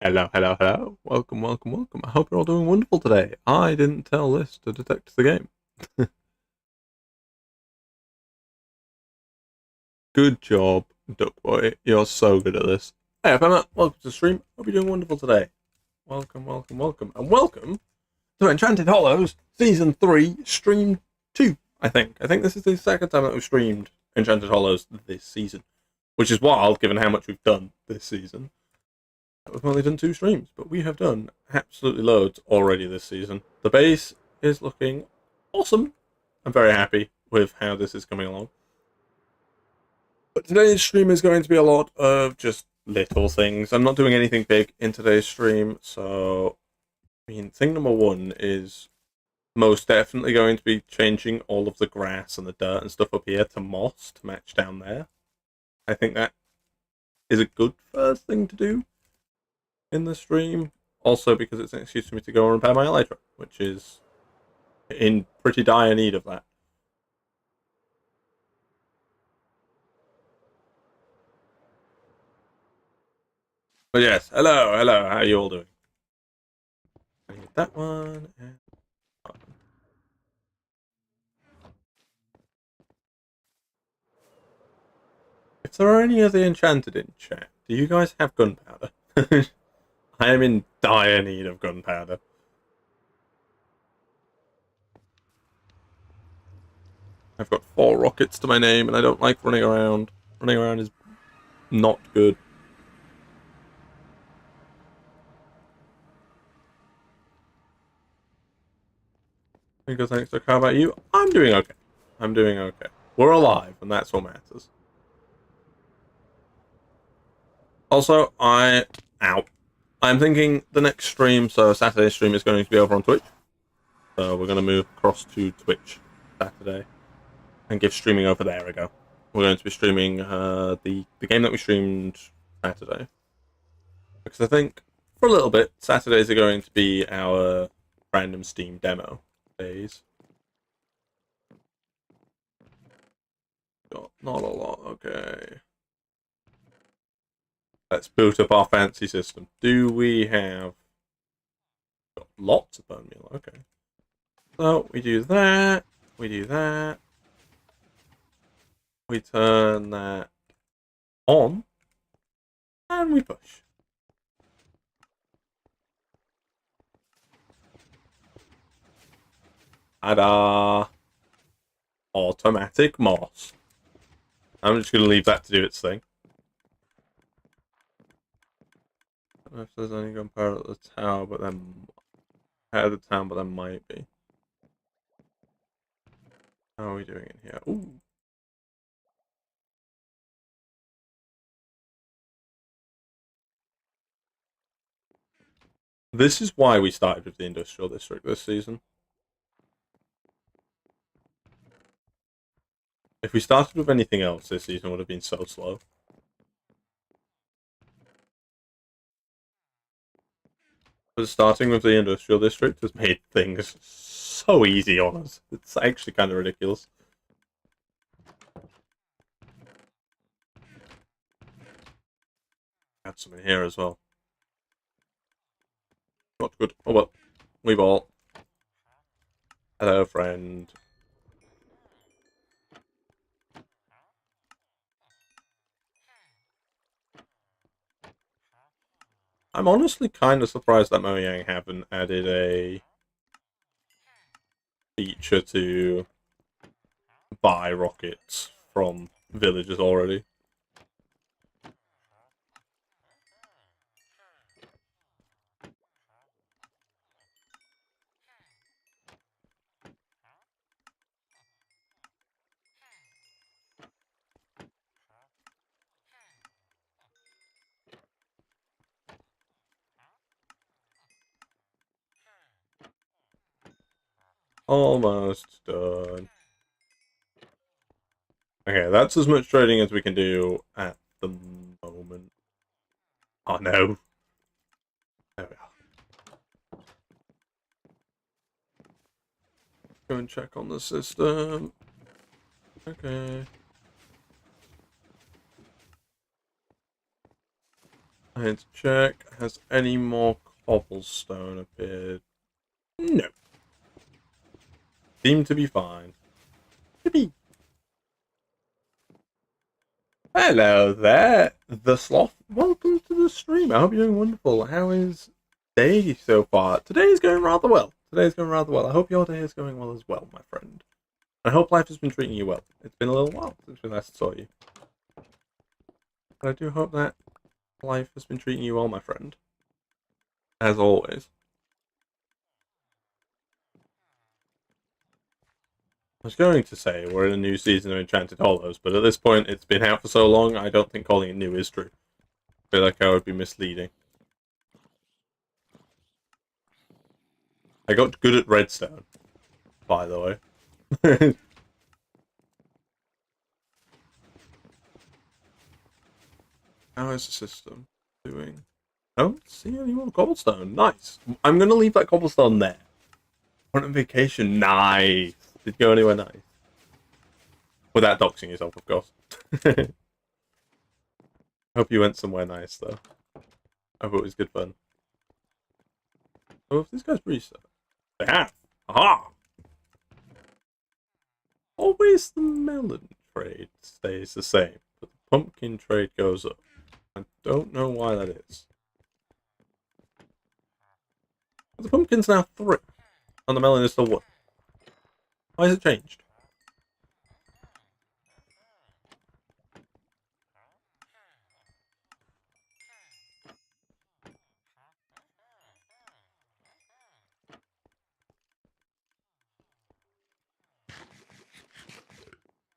Hello, hello, hello. Welcome, welcome, welcome. I hope you're all doing wonderful today. I didn't tell this to detect the game. Good job, Duck Boy. You're so good at this. Hey, Emma. Welcome to the stream. Hope you're doing wonderful today. Welcome, welcome, welcome. And welcome to Enchanted Hollows Season 3, Stream 2, I think. I think this is the second time that we've streamed Enchanted Hollows this season, which is wild given how much we've done this season. We've only done 2 streams, but we have done absolutely loads already this season. The base is looking awesome. I'm very happy with how this is coming along. But today's stream is going to be a lot of just little things. I'm not doing anything big in today's stream, so thing number one is most definitely going to be changing all of the grass and the dirt and stuff up here to moss to match down there. I think that is a good first thing to do in the stream. Also because it's an excuse for me to go and repair my elytra, which is in pretty dire need of that. But yes, hello, hello, how are you all doing? I need that one. And... if there are any other Enchanted in chat, do you guys have gunpowder? I am in dire need of gunpowder. I've got 4 rockets to my name, and I don't like running around. Running around is not good. Because thanks, Doc. How about you? I'm doing okay. I'm doing okay. We're alive, and that's what matters. Also, I'm thinking the next stream, so Saturday stream, is going to be over on Twitch. So we're going to move across to Twitch Saturday and give streaming over there a go. We're going to be streaming the game that we streamed Saturday. Because I think for a little bit, Saturdays are going to be our random Steam demo days. Got not a lot, okay. Let's boot up our fancy system. Do we have... got lots of bone meal, okay. So we do that, we do that. We turn that on, and we push. Ta-da! Automatic moss. I'm just going to leave that to do its thing. I don't know if there's any gunpowder at the tower, but then out of the town, but there might be. How are we doing in here? Ooh. This is why we started with the industrial district this season. If we started with anything else, this season would have been so slow. But starting with the industrial district has made things so easy on us. It's actually kind of ridiculous. Add some in here as well. Not good. Oh well. We've all. Hello, friend. I'm honestly kind of surprised that Mojang haven't added a feature to buy rockets from villagers already. Almost done. Okay, that's as much trading as we can do at the moment. Oh no. There we are. Go and check on the system. Okay. I need to check. Has any more cobblestone appeared? No. Seem to be fine. Yippee. Hello there, the sloth. Welcome to the stream. I hope you're doing wonderful. How is day so far? Today's going rather well. I hope your day is going well as well, my friend. I hope life has been treating you well. It's been a little while since we last saw you. But I do hope that life has been treating you well, my friend. As always. I was going to say we're in a new season of Enchanted Hollows, but at this point it's been out for so long, I don't think calling it new is true. I feel like I would be misleading. I got good at redstone, by the way. How is the system doing? I don't see any more cobblestone. Nice. I'm going to leave that cobblestone there. Went on vacation. Nice. Did you go anywhere nice? Without doxing yourself, of course. Hope you went somewhere nice, though. I hope it was good fun. Oh, if these guys reset. They have. Aha! Always the melon trade stays the same, but the pumpkin trade goes up. I don't know why that is. But the pumpkin's now 3, and the melon is still 1. Why has it changed?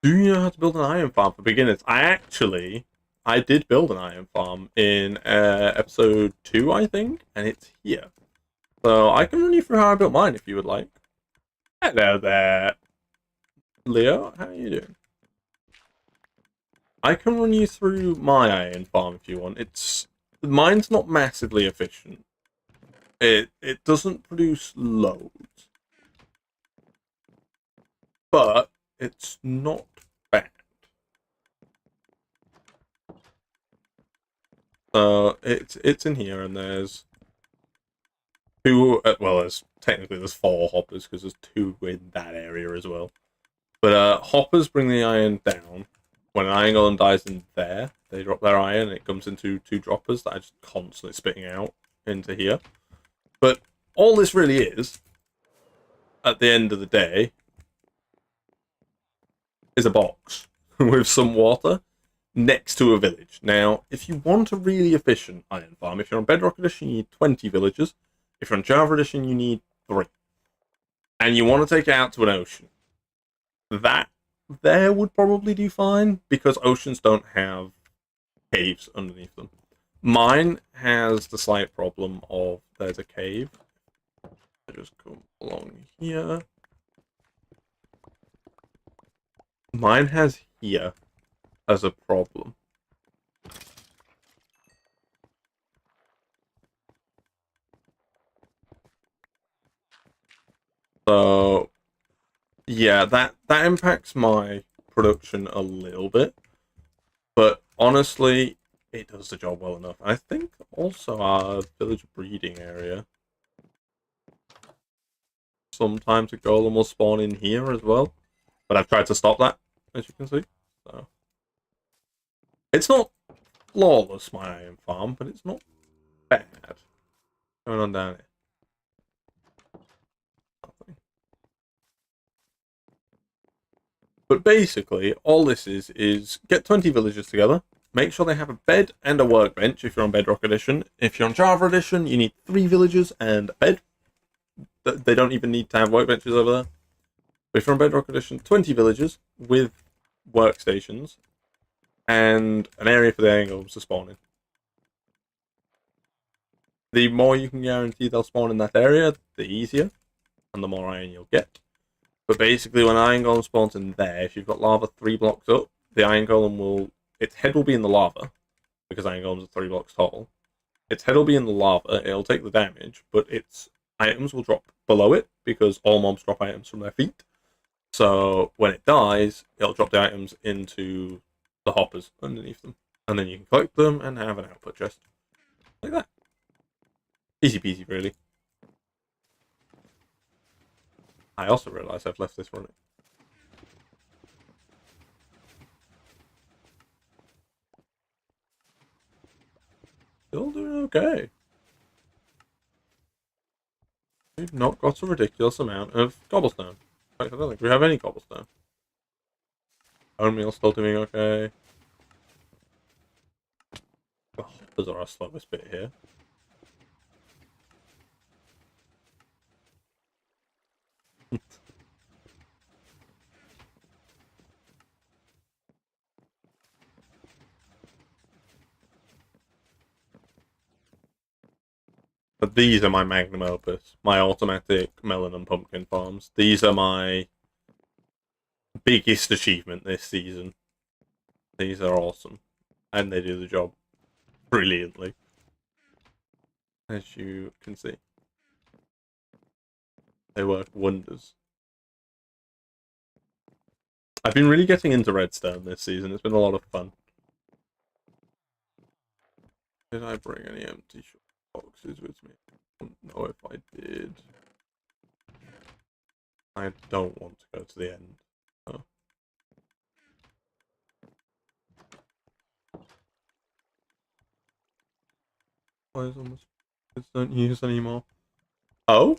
Do you know how to build an iron farm for beginners? I did build an iron farm in episode 2, I think, and it's here. So I can run you through how I built mine if you would like. Hello there, Leo. How are you doing? I can run you through my iron farm if you want. Mine's not massively efficient. It doesn't produce loads, but it's not bad. It's in here, and there's 2. Well, there's 4 hoppers because there's 2 in that area as well. But hoppers bring the iron down. When an iron golem dies in there, they drop their iron, and it comes into 2 droppers that are just constantly spitting out into here. But all this really is, at the end of the day, is a box with some water next to a village. Now, if you want a really efficient iron farm, if you're on Bedrock Edition, you need 20 villagers. If you're on Java Edition, you need 3. And you want to take it out to an ocean. That there would probably do fine, because oceans don't have caves underneath them. Mine has the slight problem of there's a cave. I just come along here. Mine has here as a problem. So yeah, that impacts my production a little bit, but honestly, it does the job well enough. I think also our village breeding area. Sometimes a golem will spawn in here as well, but I've tried to stop that, as you can see. So it's not flawless, my iron farm, but it's not bad. What's going on down here? Nothing. But basically, all this is get 20 villagers together. Make sure they have a bed and a workbench if you're on Bedrock Edition. If you're on Java Edition, you need 3 villagers and a bed. They don't even need to have workbenches over there. But if you're on Bedrock Edition, 20 villagers with workstations and an area for the iron golems to spawn in. The more you can guarantee they'll spawn in that area, the easier, and the more iron you'll get. But basically, when iron golem spawns in there, if you've got lava 3 blocks up, the iron golem its head will be in the lava, because iron golems are 3 blocks tall. Its head will be in the lava, it'll take the damage, but its items will drop below it, because all mobs drop items from their feet. So when it dies, it'll drop the items into the hoppers underneath them. And then you can collect them and have an output chest. Like that. Easy peasy, really. I also realise I've left this running. Still doing okay. We've not got a ridiculous amount of cobblestone. In fact, I don't think we have any cobblestone. Oatmeal's still doing okay. The hoppers are our slowest bit here. But these are my magnum opus, my automatic melon and pumpkin farms. These are my biggest achievement this season. These are awesome. And they do the job brilliantly. As you can see. They work wonders. I've been really getting into redstone this season. It's been a lot of fun. Did I bring any empty boxes with me? I don't know if I did. I don't want to go to the end. Oh. Why is almost don't use anymore? Oh?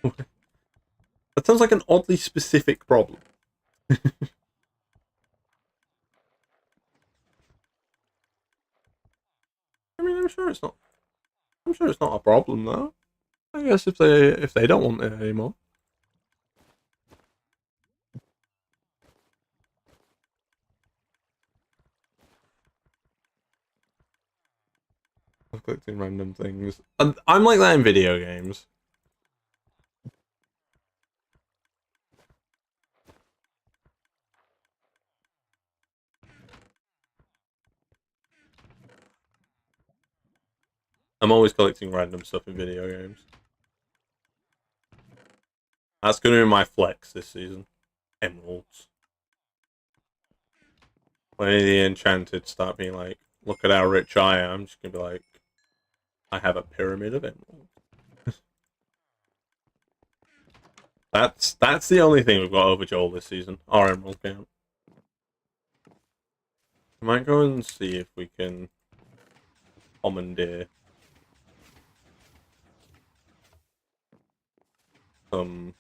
That sounds like an oddly specific problem. I mean, I'm sure it's not. I'm sure it's not a problem though. I guess if they don't want it anymore. I'm collecting random things. And I'm like that in video games. I'm always collecting random stuff in video games. That's going to be my flex this season. Emeralds. When the Enchanted start being like, look at how rich I am, I'm just going to be like, I have a pyramid of emeralds. That's the only thing we've got over Joel this season. Our emerald count. I might go and see if we can commandeer some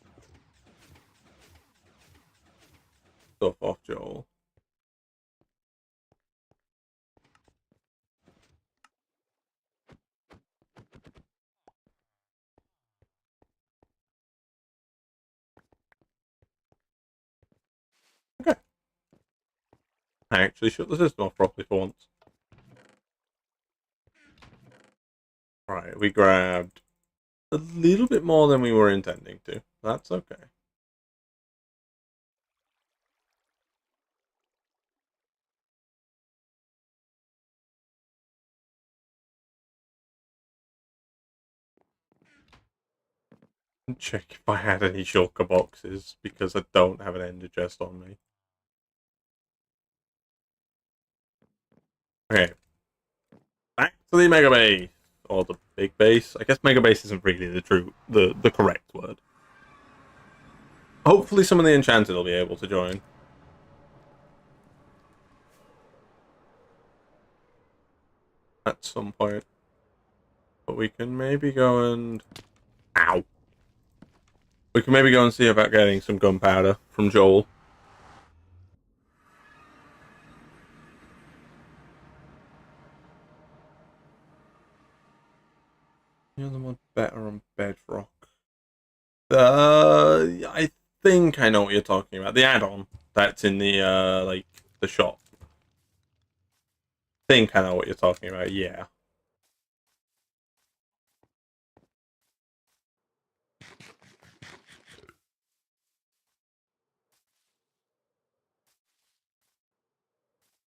stuff off Joel. Okay. I actually shut the system off properly for once. Right, we grabbed a little bit more than we were intending to. That's okay. Check if I had any shulker boxes because I don't have an ender chest on me. Okay. Back to the mega base. Or the big base. I guess mega base isn't really the correct word. Hopefully some of the Enchanted will be able to join. At some point. But we can maybe go and... Ow. We can maybe go and see about getting some gunpowder from Joel. The other one better on bedrock. I think I know what you're talking about. The add-on that's in the like the shop. Think I know what you're talking about. Yeah.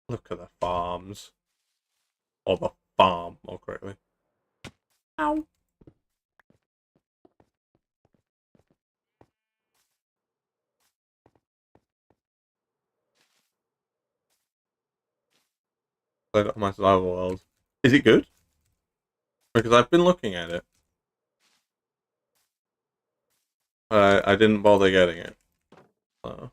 Look at the farms, or the farm, more correctly. Ow. Played it on my survival world. Is it good? Because I've been looking at it. I didn't bother getting it. So.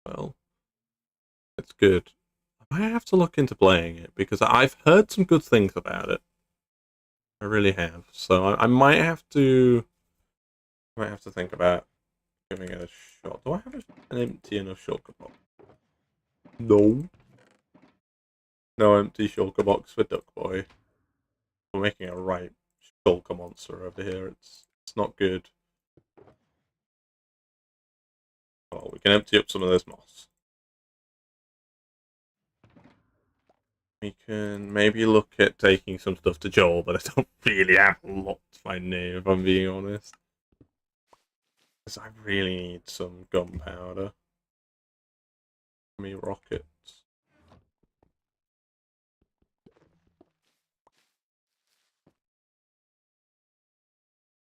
Well, it's good. I might have to look into playing it because I've heard some good things about it. I really have. So I might have to. I might have to think about giving it a shot. Do I have an empty enough shulker box? No. No empty shulker box for Duck Boy. We're making a right shulker monster over here. It's not good. Oh, we can empty up some of this moss. We can maybe look at taking some stuff to Joel, but I don't really have a lot to my name, if I'm being honest. Because I really need some gunpowder. Me rockets.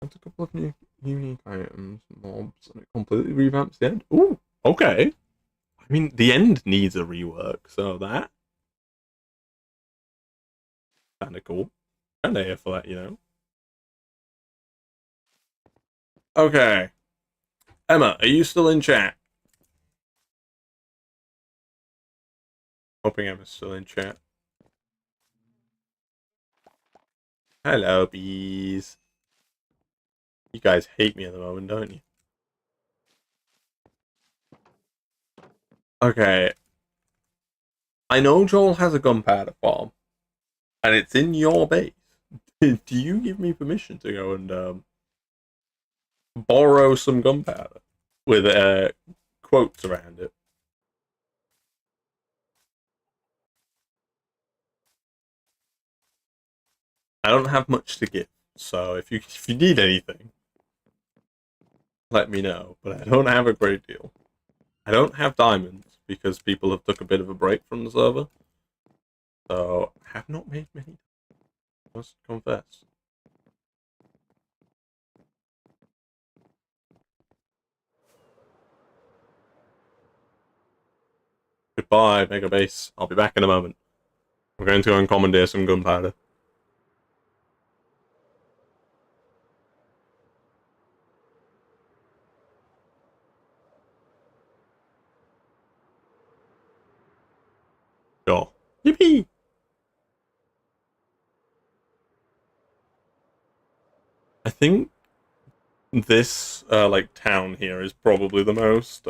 That's a couple of new unique items, mobs, and it completely revamps the end. Ooh, okay. I mean, the end needs a rework, so that kind of cool. Kind of here for that, you know. Okay, Emma, are you still in chat? Hoping Emma's still in chat. Hello, bees. You guys hate me at the moment, don't you? Okay. I know Joel has a gunpowder farm, and it's in your base. Do you give me permission to go and borrow some gunpowder with quotes around it? I don't have much to give, so if you need anything, let me know. But I don't have a great deal. I don't have diamonds because people have took a bit of a break from the server, so I have not made many. I must confess. Goodbye, Mega Base. I'll be back in a moment. I'm going to go and commandeer some gunpowder. Sure. Yippee! I think this like town here is probably the most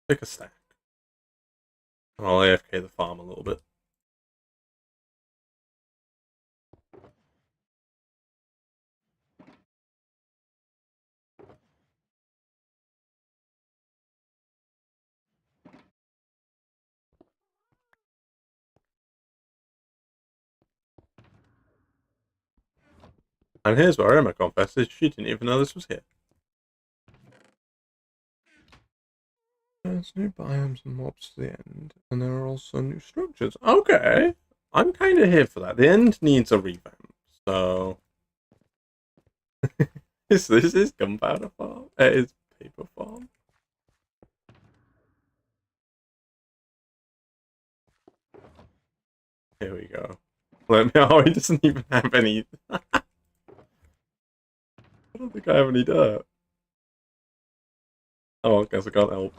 pick a stack. I'll AFK the farm a little bit. And here's where Emma confesses she didn't even know this was here. There's new biomes and mobs to the end, and there are also new structures. Okay, I'm kind of here for that. The end needs a revamp, so this is gunpowder farm. It is paper farm. Here we go. Let me. Oh, he doesn't even have any. I don't think I have any dirt. Oh, I guess I can't help.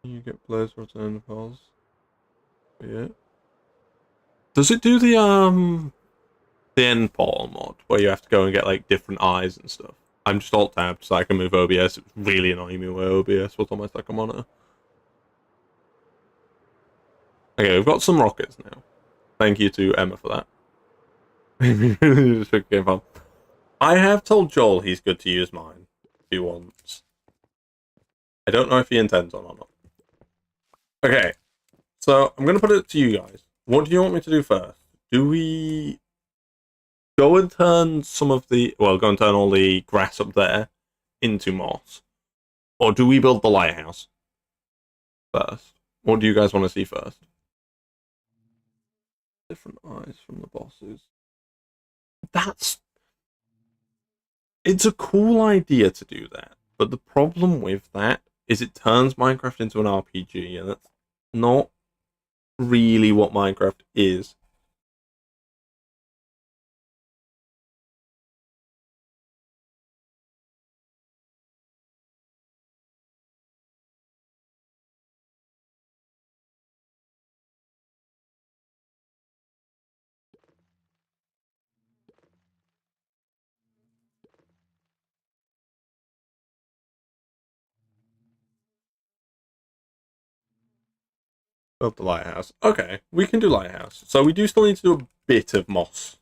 You get players return files. Yeah. Does it do the end portal mod where you have to go and get like different eyes and stuff? I'm just alt tabbed so I can move OBS. It's really annoying me where OBS was on my second monitor. Okay, we've got some rockets now. Thank you to Emma for that. Just game fun. I have told Joel he's good to use mine if he wants. I don't know if he intends on or not. Okay, so I'm going to put it to you guys. What do you want me to do first? Do we go and turn some of the... Well, go and turn all the grass up there into moss? Or do we build the lighthouse first? What do you guys want to see first? Different eyes from the bosses. That's... It's a cool idea to do that, but the problem with that is it turns Minecraft into an RPG, and that's not really what Minecraft is. Build the lighthouse. Okay, we can do lighthouse. So we do still need to do a bit of moss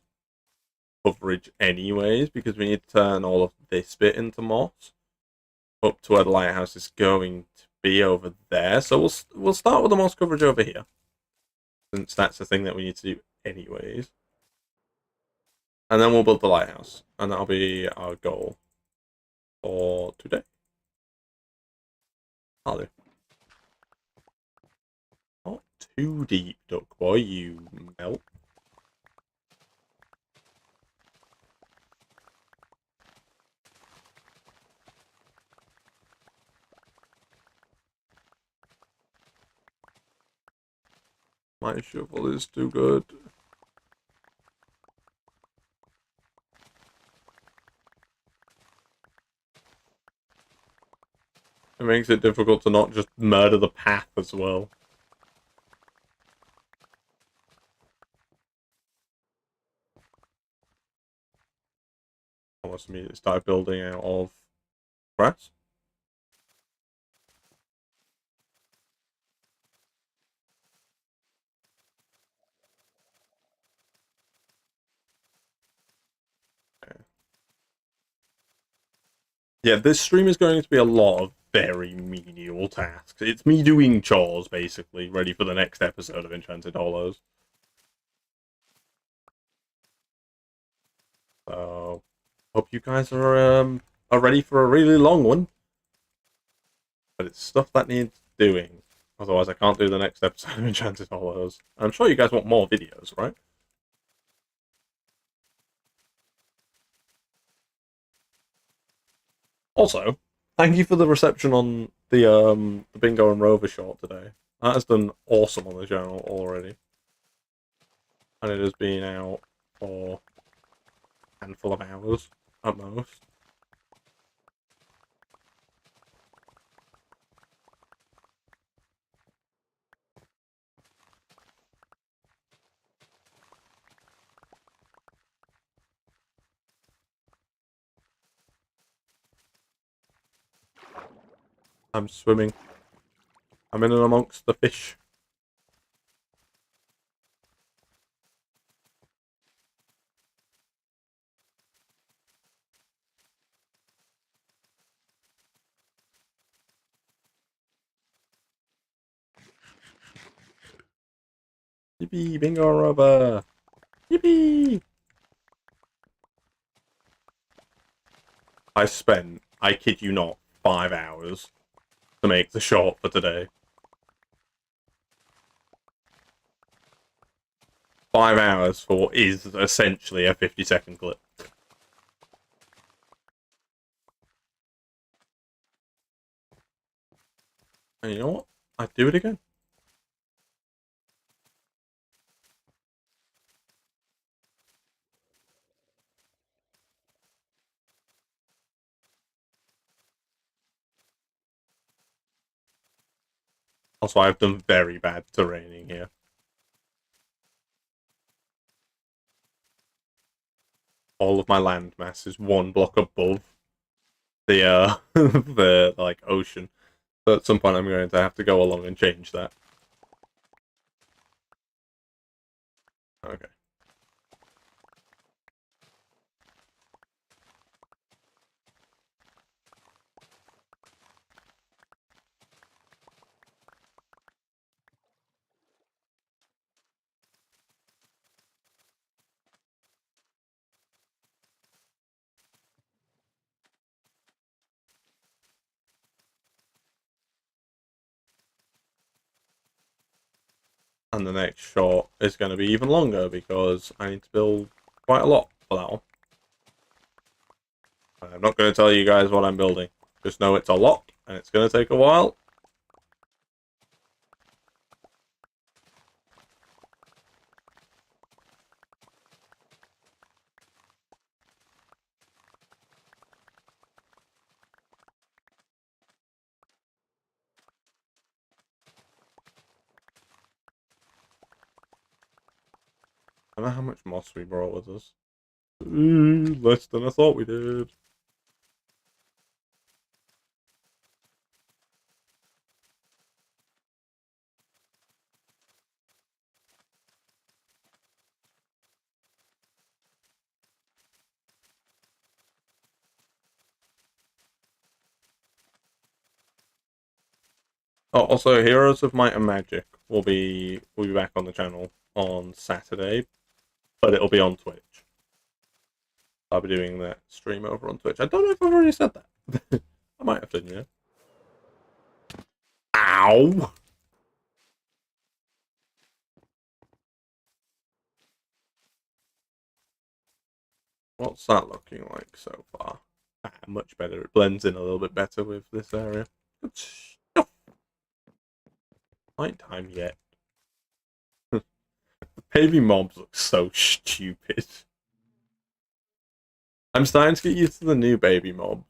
coverage anyways, because we need to turn all of this bit into moss up to where the lighthouse is going to be over there. So we'll start with the moss coverage over here, since that's the thing that we need to do anyways. And then we'll build the lighthouse, and that'll be our goal for today. I'll do. Not too deep, duck boy, you melt. My shovel is too good. It makes it difficult to not just murder the path as well. Almost immediately start building out of grass. Okay. Yeah, this stream is going to be a lot of very menial tasks. It's me doing chores, basically, ready for the next episode of Enchanted Hollows. So, hope you guys are ready for a really long one. But it's stuff that needs doing. Otherwise, I can't do the next episode of Enchanted Hollows. I'm sure you guys want more videos, right? Also, thank you for the reception on the Bingo and Rover short today. That has done awesome on the channel already. And it has been out for a handful of hours at most. I'm swimming. I'm in and amongst the fish. Yippee, Bingo and Rover! Yippee! I kid you not, 5 hours to make the short for today. 5 hours for what is essentially a 50-second clip. And you know what? I'd do it again. Also, I've done very bad terraining here. All of my landmass is 1 block above the the like ocean. So at some point, I'm going to have to go along and change that. Okay. And the next shot is going to be even longer because I need to build quite a lot for that one. I'm not going to tell you guys what I'm building. Just know it's a lot and it's going to take a while. I don't know how much moss we brought with us. Less than I thought we did. Oh, also, Heroes of Might and Magic will be back on the channel on Saturday, but it'll be on Twitch. I'll be doing that stream over on Twitch. I don't know if I've already said that. I might have done, yeah. Ow! What's that looking like so far? Much better. It blends in a little bit better with this area. Good stuff. Night time yet. Baby mobs look so stupid. I'm starting to get used to the new baby mob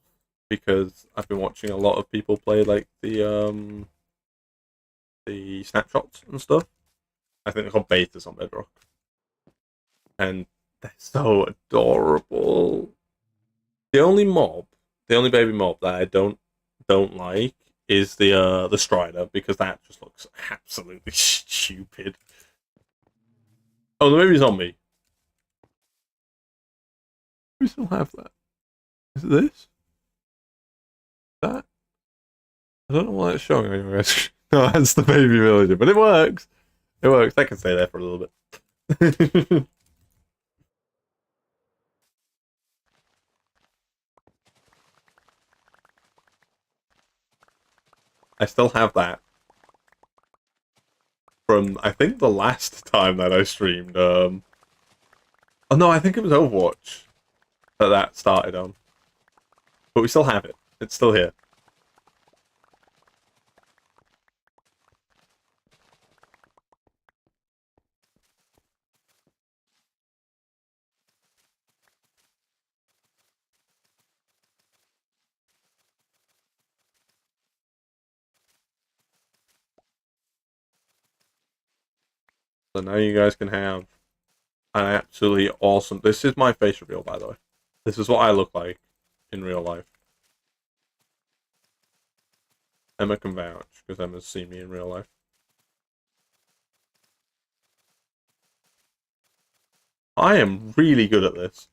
because I've been watching a lot of people play like the snapshots and stuff. I think they're called betas on Bedrock. And they're so adorable. The only mob, the only baby mob that I don't like is the Strider because that just looks absolutely stupid. Oh, the baby zombie. We still have that. Is it this? That? I don't know why it's showing on your screen. No, that's the baby villager, but it works. It works. That can stay there for a little bit. I still have that from I think the last time that I streamed. Oh no, I think it was Overwatch that started on, but we still have it. It's still here. So now you guys can have an absolutely awesome. This is my face reveal, by the way. This is what I look like in real life. Emma can vouch because Emma's seen me in real life. I am really good at this.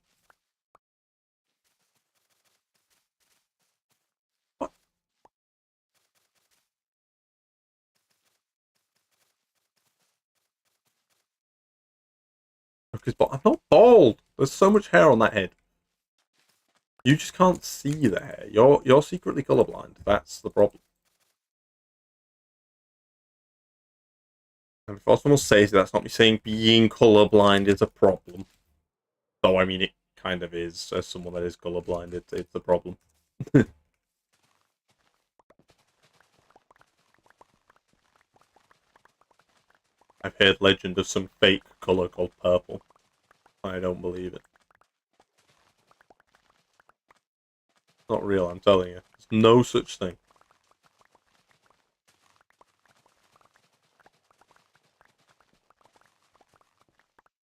What? Because I'm not bald. There's so much hair on that head. You just can't see the hair. You're secretly colorblind. That's the problem. And before someone says that's not me saying being colorblind is a problem. Though I mean it kind of is. As someone that is colorblind, it's a problem. I've heard legend of some fake color called purple. I don't believe it. It's not real, I'm telling you. There's no such thing.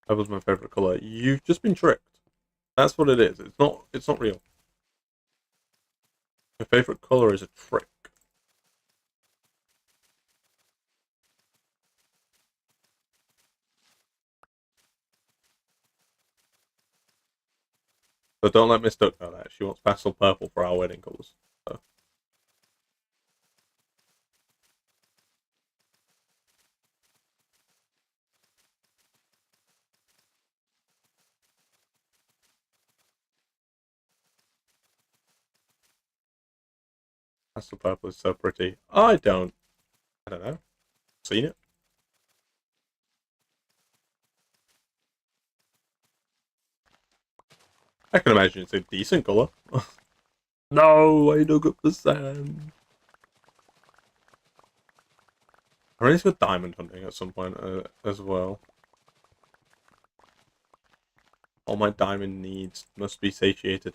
That was my favorite color. You've just been tricked. That's what it is. It's not real. My favorite color is a trick. But don't let Miss Duck know that. She wants pastel purple for our wedding colors. So. Pastel purple is so pretty. I don't know. Seen it? I can imagine it's a decent colour. No, I dug up the sand. I'm ready to go diamond hunting at some point as well. All my diamond needs must be satiated.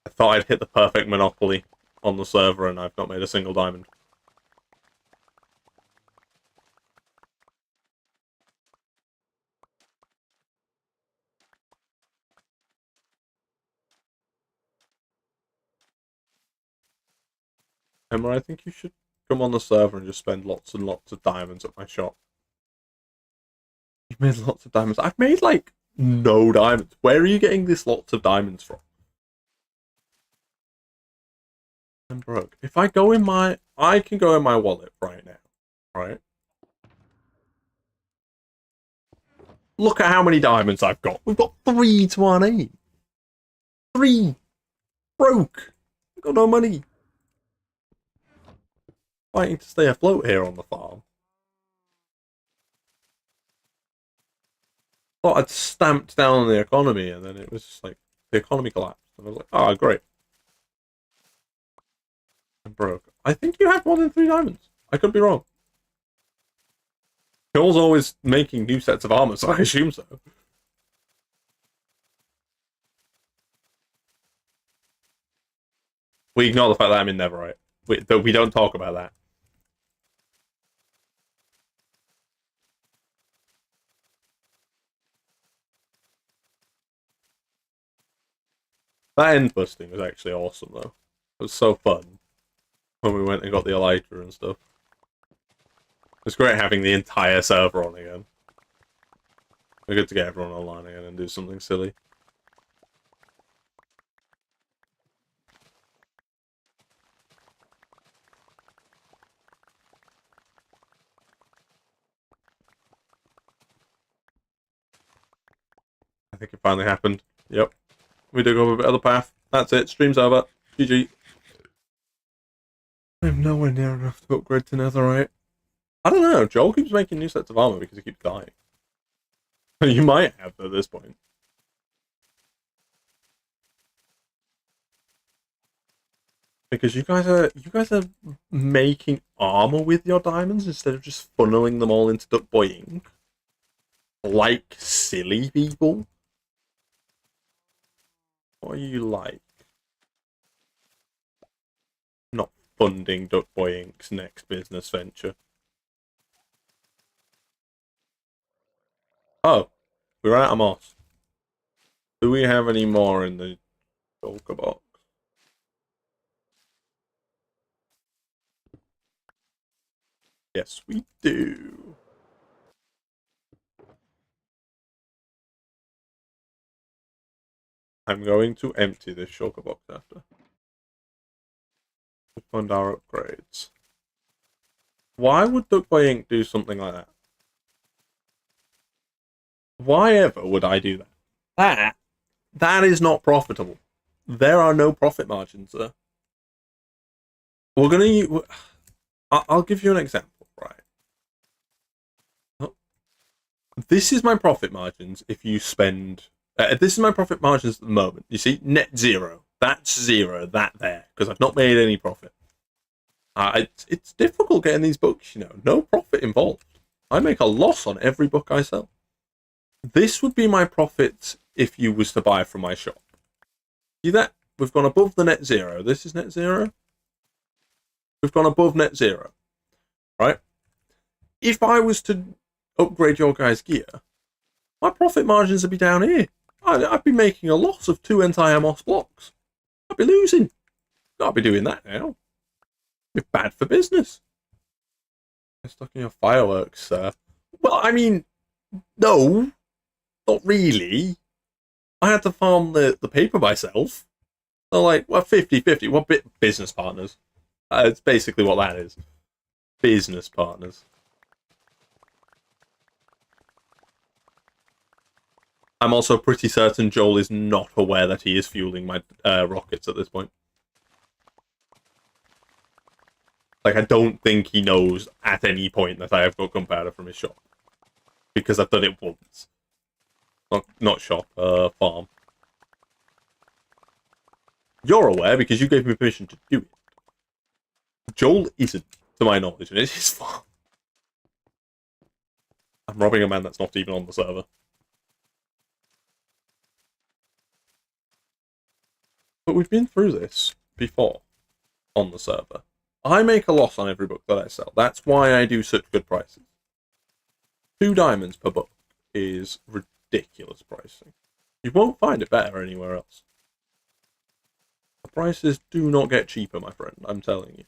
I thought I'd hit the perfect monopoly on the server and I've not made a single diamond. Emma, I think you should come on the server and just spend lots and lots of diamonds at my shop. You've made lots of diamonds. I've made, like, no diamonds. Where are you getting this lots of diamonds from? I'm broke. If I go in my... I can go in my wallet right now. Right? Look at how many diamonds I've got. We've got 3 to our name. 3. Broke. Got no money. Fighting to stay afloat here on the farm. Thought I'd stamped down on the economy and then it was just like the economy collapsed. And I was like, oh, great. I'm broke. I think you have more than 3 diamonds. I could be wrong. You're always making new sets of armor, so I assume so. We ignore the fact that I'm in Netherite. We don't talk about that. That end busting was actually awesome, though. It was so fun when we went and got the Elytra and stuff. It's great having the entire server on again. We're good to get everyone online again and do something silly. I think it finally happened. Yep. We did go a bit of the path. That's it. Stream's over. GG. I'm nowhere near enough to upgrade to Netherite. I don't know. Joel keeps making new sets of armor because he keeps dying. You might have at this point. Because you guys are making armor with your diamonds instead of just funneling them all into Duck Boy Inc. Like silly people. What are you like? Not funding Duck Boy Inc.'s next business venture. Oh, we're out of moss. Do we have any more in the shulker box? Yes, we do. I'm going to empty this shulker box after. To fund our upgrades. Why would Duckboy Inc. do something like that? Why ever would I do that? That is not profitable. There are no profit margins there. We're gonna use... I'll give you an example, right? This is my profit margins if you spend... this is my profit margins at the moment. You see, net 0. That's 0, that there, because I've not made any profit. It's difficult getting these books, you know. No profit involved. I make a loss on every book I sell. This would be my profit if you was to buy from my shop. See that? We've gone above the net 0. This is net 0. We've gone above net 0. Right? If I was to upgrade your guys' gear, my profit margins would be down here. I'd be making a loss of 2 entire moss blocks. I'd be losing. Can't be doing that now. It'd be bad for business. I'm stuck in your fireworks, sir. Well, I mean, no. Not really. I had to farm the paper myself. So, like, well, 50-50. What bit business partners? It's basically what that is. Business partners. I'm also pretty certain Joel is not aware that he is fueling my rockets at this point. Like, I don't think he knows at any point that I have got gunpowder from his shop. Because I've done it once. Not shop, farm. You're aware because you gave me permission to do it. Joel isn't, to my knowledge, and it's his fault. I'm robbing a man that's not even on the server. But we've been through this before on the server. I make a loss on every book that I sell. That's why I do such good prices. 2 diamonds per book is ridiculous pricing. You won't find it better anywhere else. The prices do not get cheaper, my friend, I'm telling you.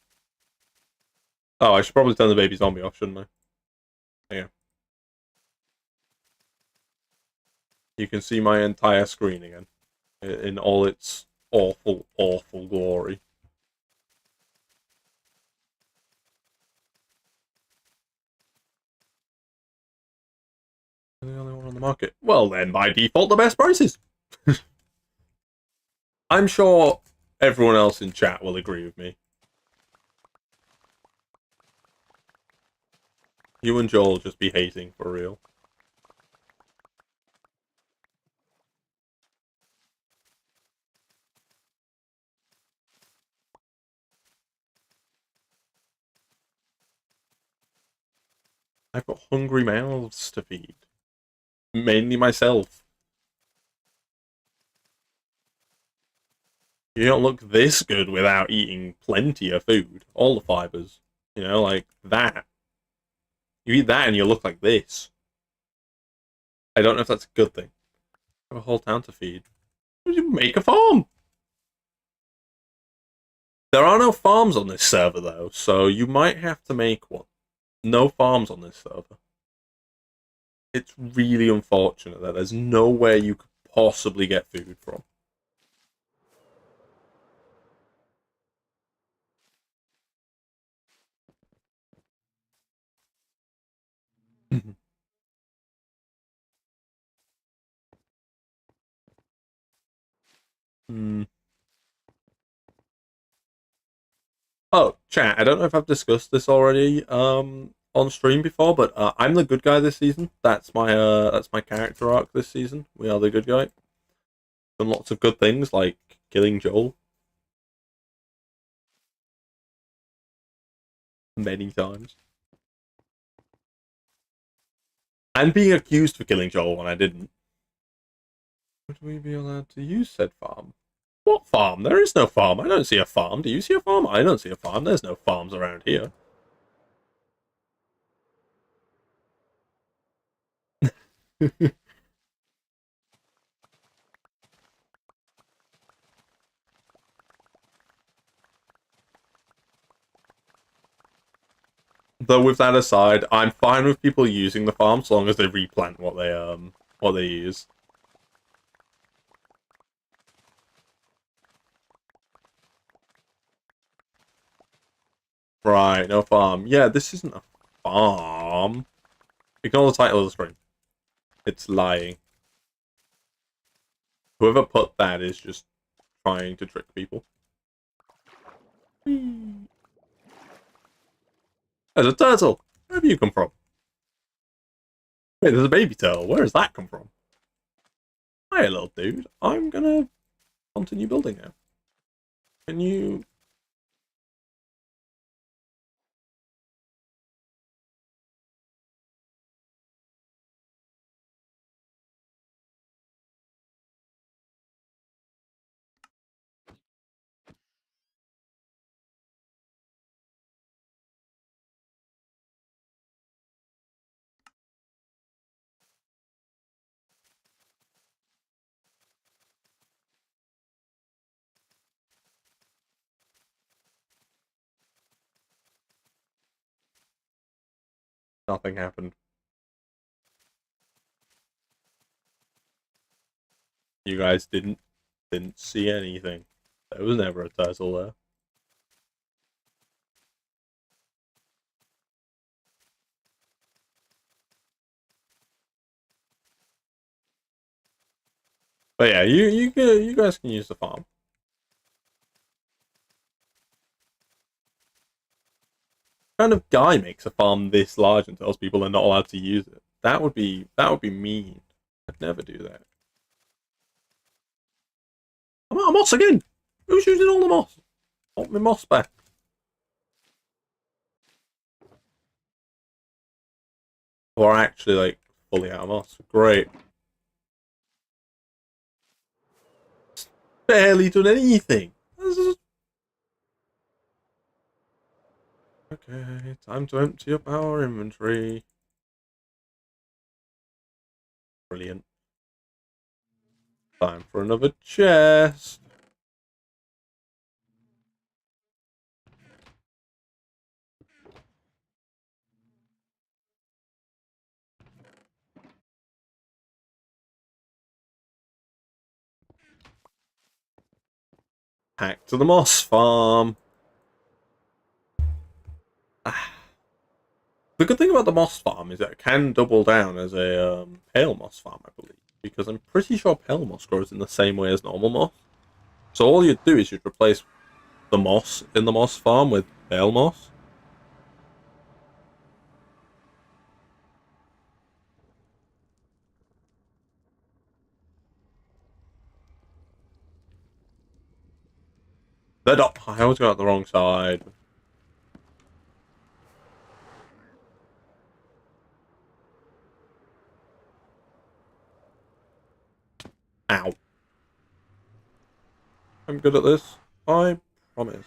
Oh, I should probably turn the baby zombie off, shouldn't I? Yeah. You can see my entire screen again. In all its awful, awful glory. The only one on the market. Well, then, by default, the best prices. I'm sure everyone else in chat will agree with me. You and Joel just be hating for real. I've got hungry mouths to feed. Mainly myself. You don't look this good without eating plenty of food. All the fibers. You know, like that. You eat that and you look like this. I don't know if that's a good thing. I have a whole town to feed. You make a farm! There are no farms on this server, though, so you might have to make one. No farms on this server. It's really unfortunate that there's nowhere you could possibly get food from. Hmm. Oh, chat, I don't know if I've discussed this already on stream before, but I'm the good guy this season. That's my character arc this season. We are the good guy. Done lots of good things like killing Joel many times. And being accused for killing Joel when I didn't. Would we be allowed to use said farm? What farm? There is no farm. I don't see a farm. Do you see a farm? I don't see a farm. There's no farms around here. Though with that aside, I'm fine with people using the farm so long as they replant what they use. Right, no farm. Yeah, this isn't a farm. Ignore the title of the stream. It's lying. Whoever put that is just trying to trick people. Whee. There's a turtle! Where have you come from? Wait, there's a baby turtle. Where does that come from? Hi, little dude. I'm gonna continue building now. Can you... Nothing happened. You guys didn't see anything. There was never a turtle there. But yeah, you guys can use the farm. What kind of guy makes a farm this large and tells people they're not allowed to use it? That would be mean. I'd never do that. I'm once again. Who's using all the moss? I want my moss back. Or actually, like, fully out of moss. Great. It's barely done anything. Okay, time to empty up our inventory. Brilliant. Time for another chest. Back to the moss farm. The good thing about the moss farm is that it can double down as a pale moss farm, I believe. Because I'm pretty sure pale moss grows in the same way as normal moss. So all you'd do is you'd replace the moss in the moss farm with pale moss. They're not. I always go out the wrong side. Ow. I'm good at this. I promise.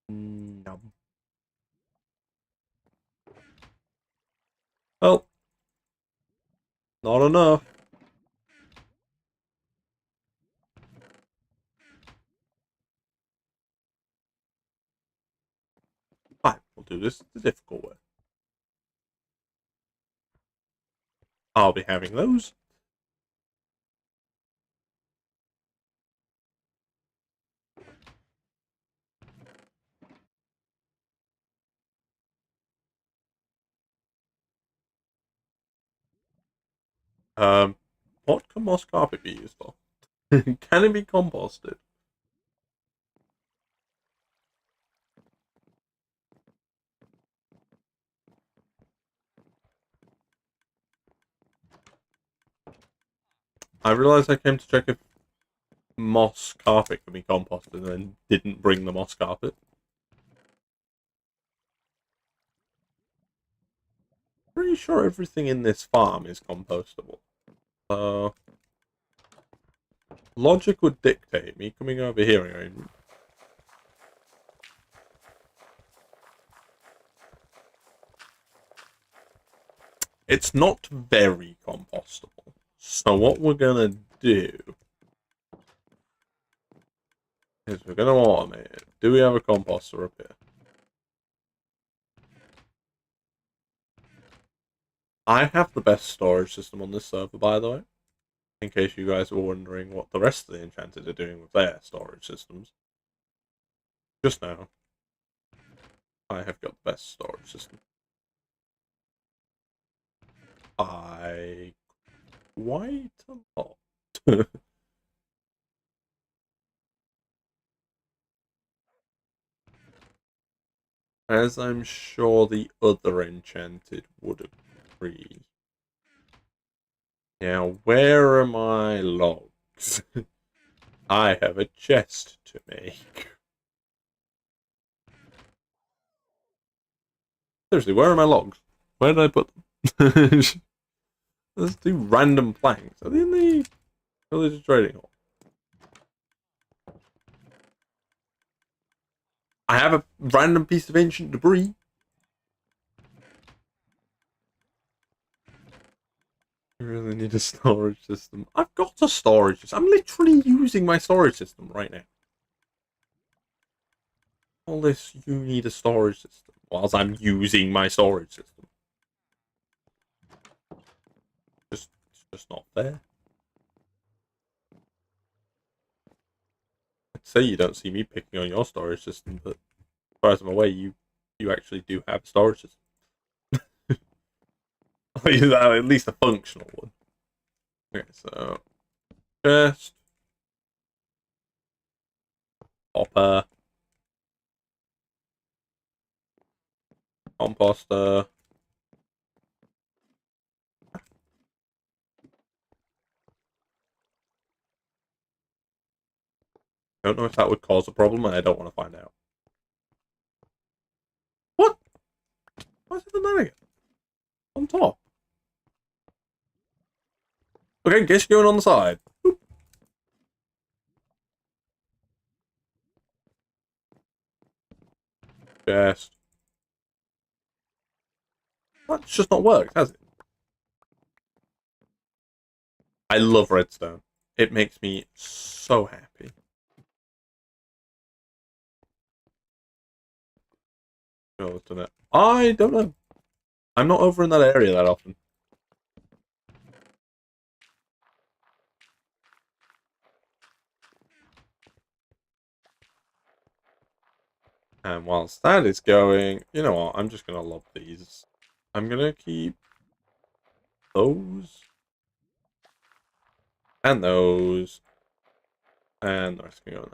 No. Well, not enough. Fine, we'll do this the difficult way. I'll be having those. Um, what can moss carpet be used for? Can it be composted? I realised I came to check if moss carpet can be composted and then didn't bring the moss carpet. Pretty sure everything in this farm is compostable. Logic would dictate me coming over here and going, it's not very compostable. So what we're gonna do is we're gonna automate it. Do we have a composter up here? I have the best storage system on this server, by the way. In case you guys were wondering what the rest of the Enchanted are doing with their storage systems. Just now, I have got the best storage system. I quite a lot. As I'm sure the other Enchanted would agree. Now, where are my logs? I have a chest to make. Seriously, where are my logs? Where did I put them? Let's do random planks. Are they in the village trading hall? I have a random piece of ancient debris. I really need a storage system. I've got a storage system. I'm literally using my storage system right now. All this, you need a storage system. Whilst I'm using my storage system. It's just not fair. I'd say you don't see me picking on your storage system, but as far as I'm aware, you actually do have a storage system. At least a functional one. Okay, so Chest. Hopper. Composter. I don't know if that would cause a problem, and I don't want to find out. What? Why is it the again? On top. Okay, guess you're going on the side. Oop. Chest. That's just not worked, has it? I love redstone. It makes me so happy. Oh, done it. I don't know. I'm not over in that area that often. And whilst that is going, you know what? I'm just going to lob these. I'm going to keep those. And those. And the rest can go in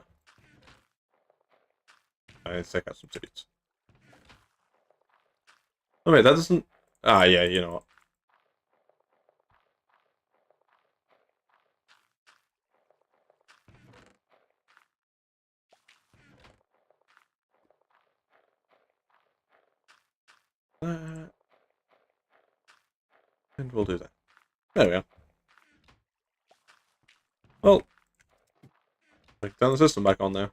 there. Let's take out some seeds. Oh wait, that doesn't... Ah, yeah, you know what? And we'll do that. There we go. Well, like, turn the system back on now.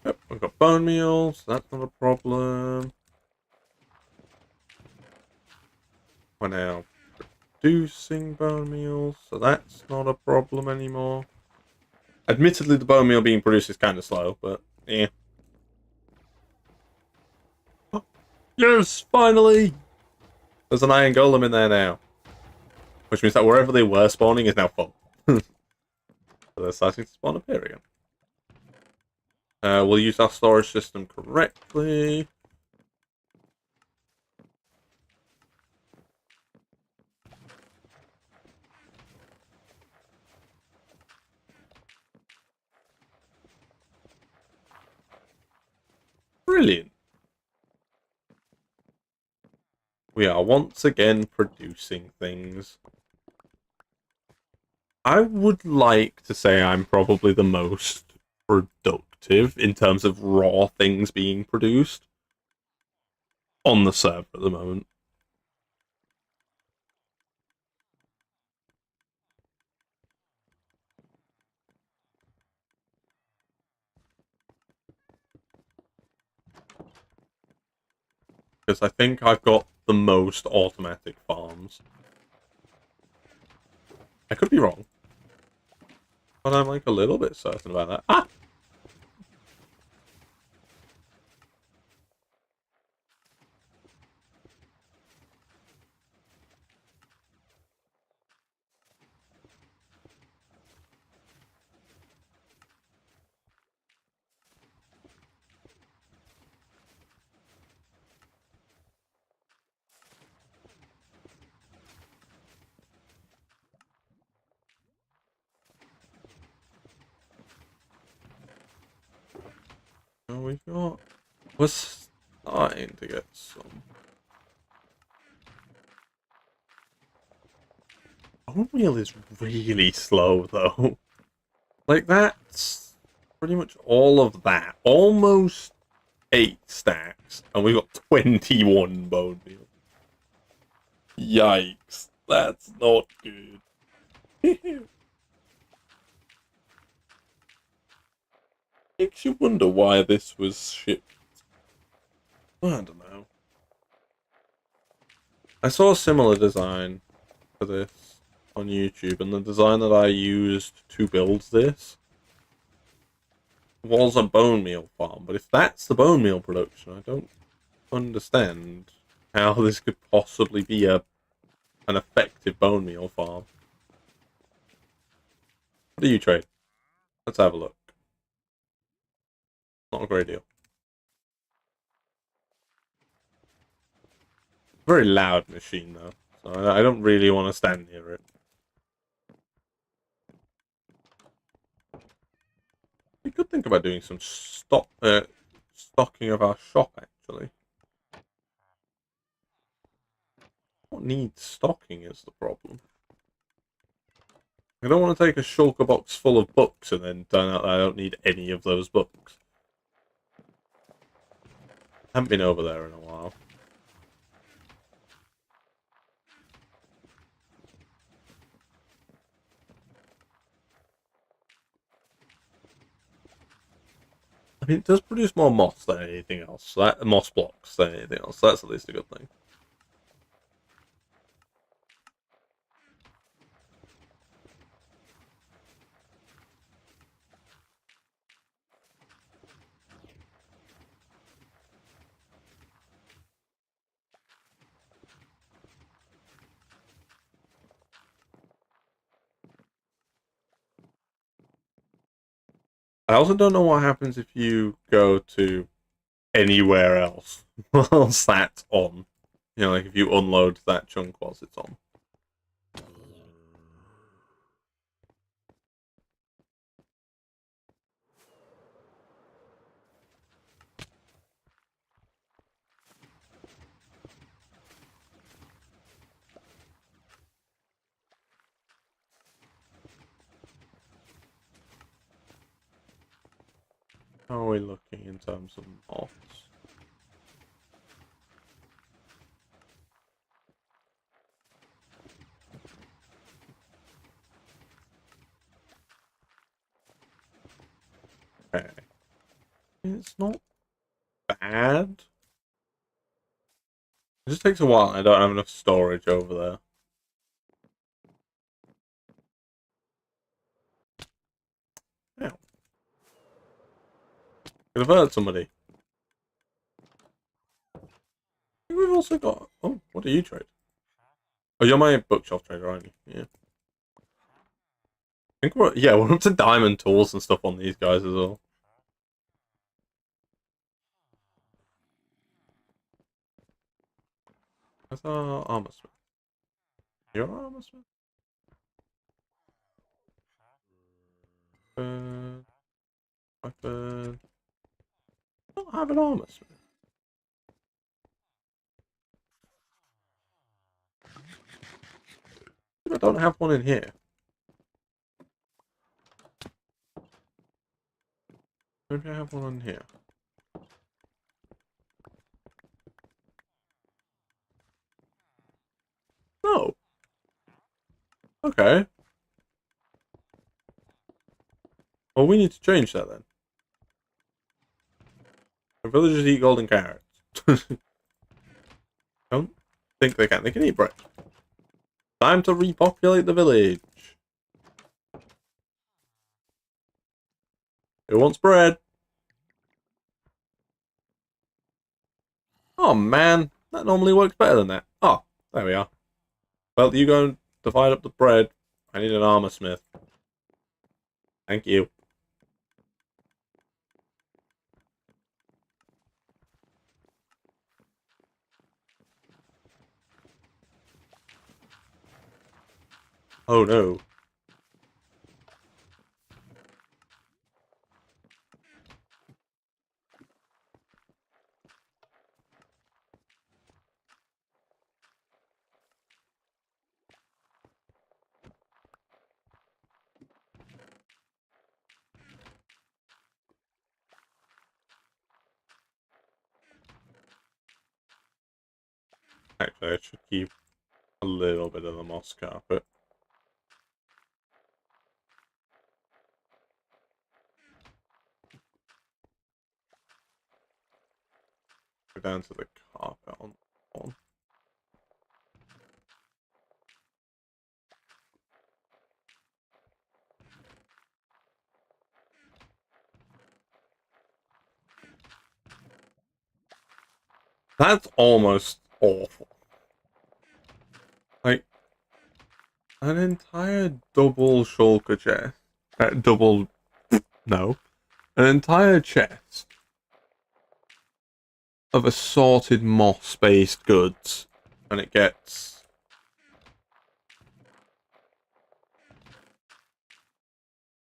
Yep, we've got bone meal, so that's not a problem. We're now producing bone meal, so that's not a problem anymore. Admittedly, the bone meal being produced is kind of slow, but yeah. Oh, yes, finally! There's an iron golem in there now. Which means that wherever they were spawning is now full. So they're starting to spawn up here again. We'll use our storage system correctly. Brilliant. We are once again producing things. I would like to say I'm probably the most productive in terms of raw things being produced on the server at the moment. Because I think I've got the most automatic farms. I could be wrong. But I'm like a little bit certain about that. Ah! Oh, we've got... We're starting to get some... Bone meal is really slow, though. Like, that's pretty much all of that. Almost 8 stacks, and we've got 21 bone meal. Yikes. That's not good. Makes you wonder why this was shipped. I don't know. I saw a similar design for this on YouTube, and the design that I used to build this was a bone meal farm. But if that's the bone meal production, I don't understand how this could possibly be an effective bone meal farm. What do you trade? Let's have a look. Not a great deal. Very loud machine, though. So I don't really want to stand near it. We could think about doing some stocking of our shop, actually. What needs stocking is the problem. I don't want to take a shulker box full of books and then turn out that I don't need any of those books. I haven't been over there in a while. I mean, it does produce more moss than anything else. So that, moss blocks than anything else. So that's at least a good thing. I also don't know what happens if you go to anywhere else whilst that's on. You know, like if you unload that chunk whilst it's on. How are we looking in terms of moss? Okay. It's not bad. It just takes a while. I don't have enough storage over there. Ow. Could have hurt somebody. I think we've also got... Oh, what do you trade? Oh, you're my bookshelf trader, aren't you? Yeah. I think we're up to diamond tools and stuff on these guys as well. Where's our armor smith? Your armor smith? Weapon. I don't have an armor smith. I don't have one in here. Maybe I have one on here. No. Okay. Well, we need to change that then. The villagers eat golden carrots. Don't think they can. They can eat bread. Time to repopulate the village. Who wants bread? Oh man, that normally works better than that. Oh, there we are. Well, you go and divide up the bread. I need an armor smith. Thank you. Oh no. Actually, I should keep a little bit of the moss carpet. Go down to the carpet on one. That's almost awful. Like, an entire double shulker chest. No. An entire chest of assorted moss-based goods and it gets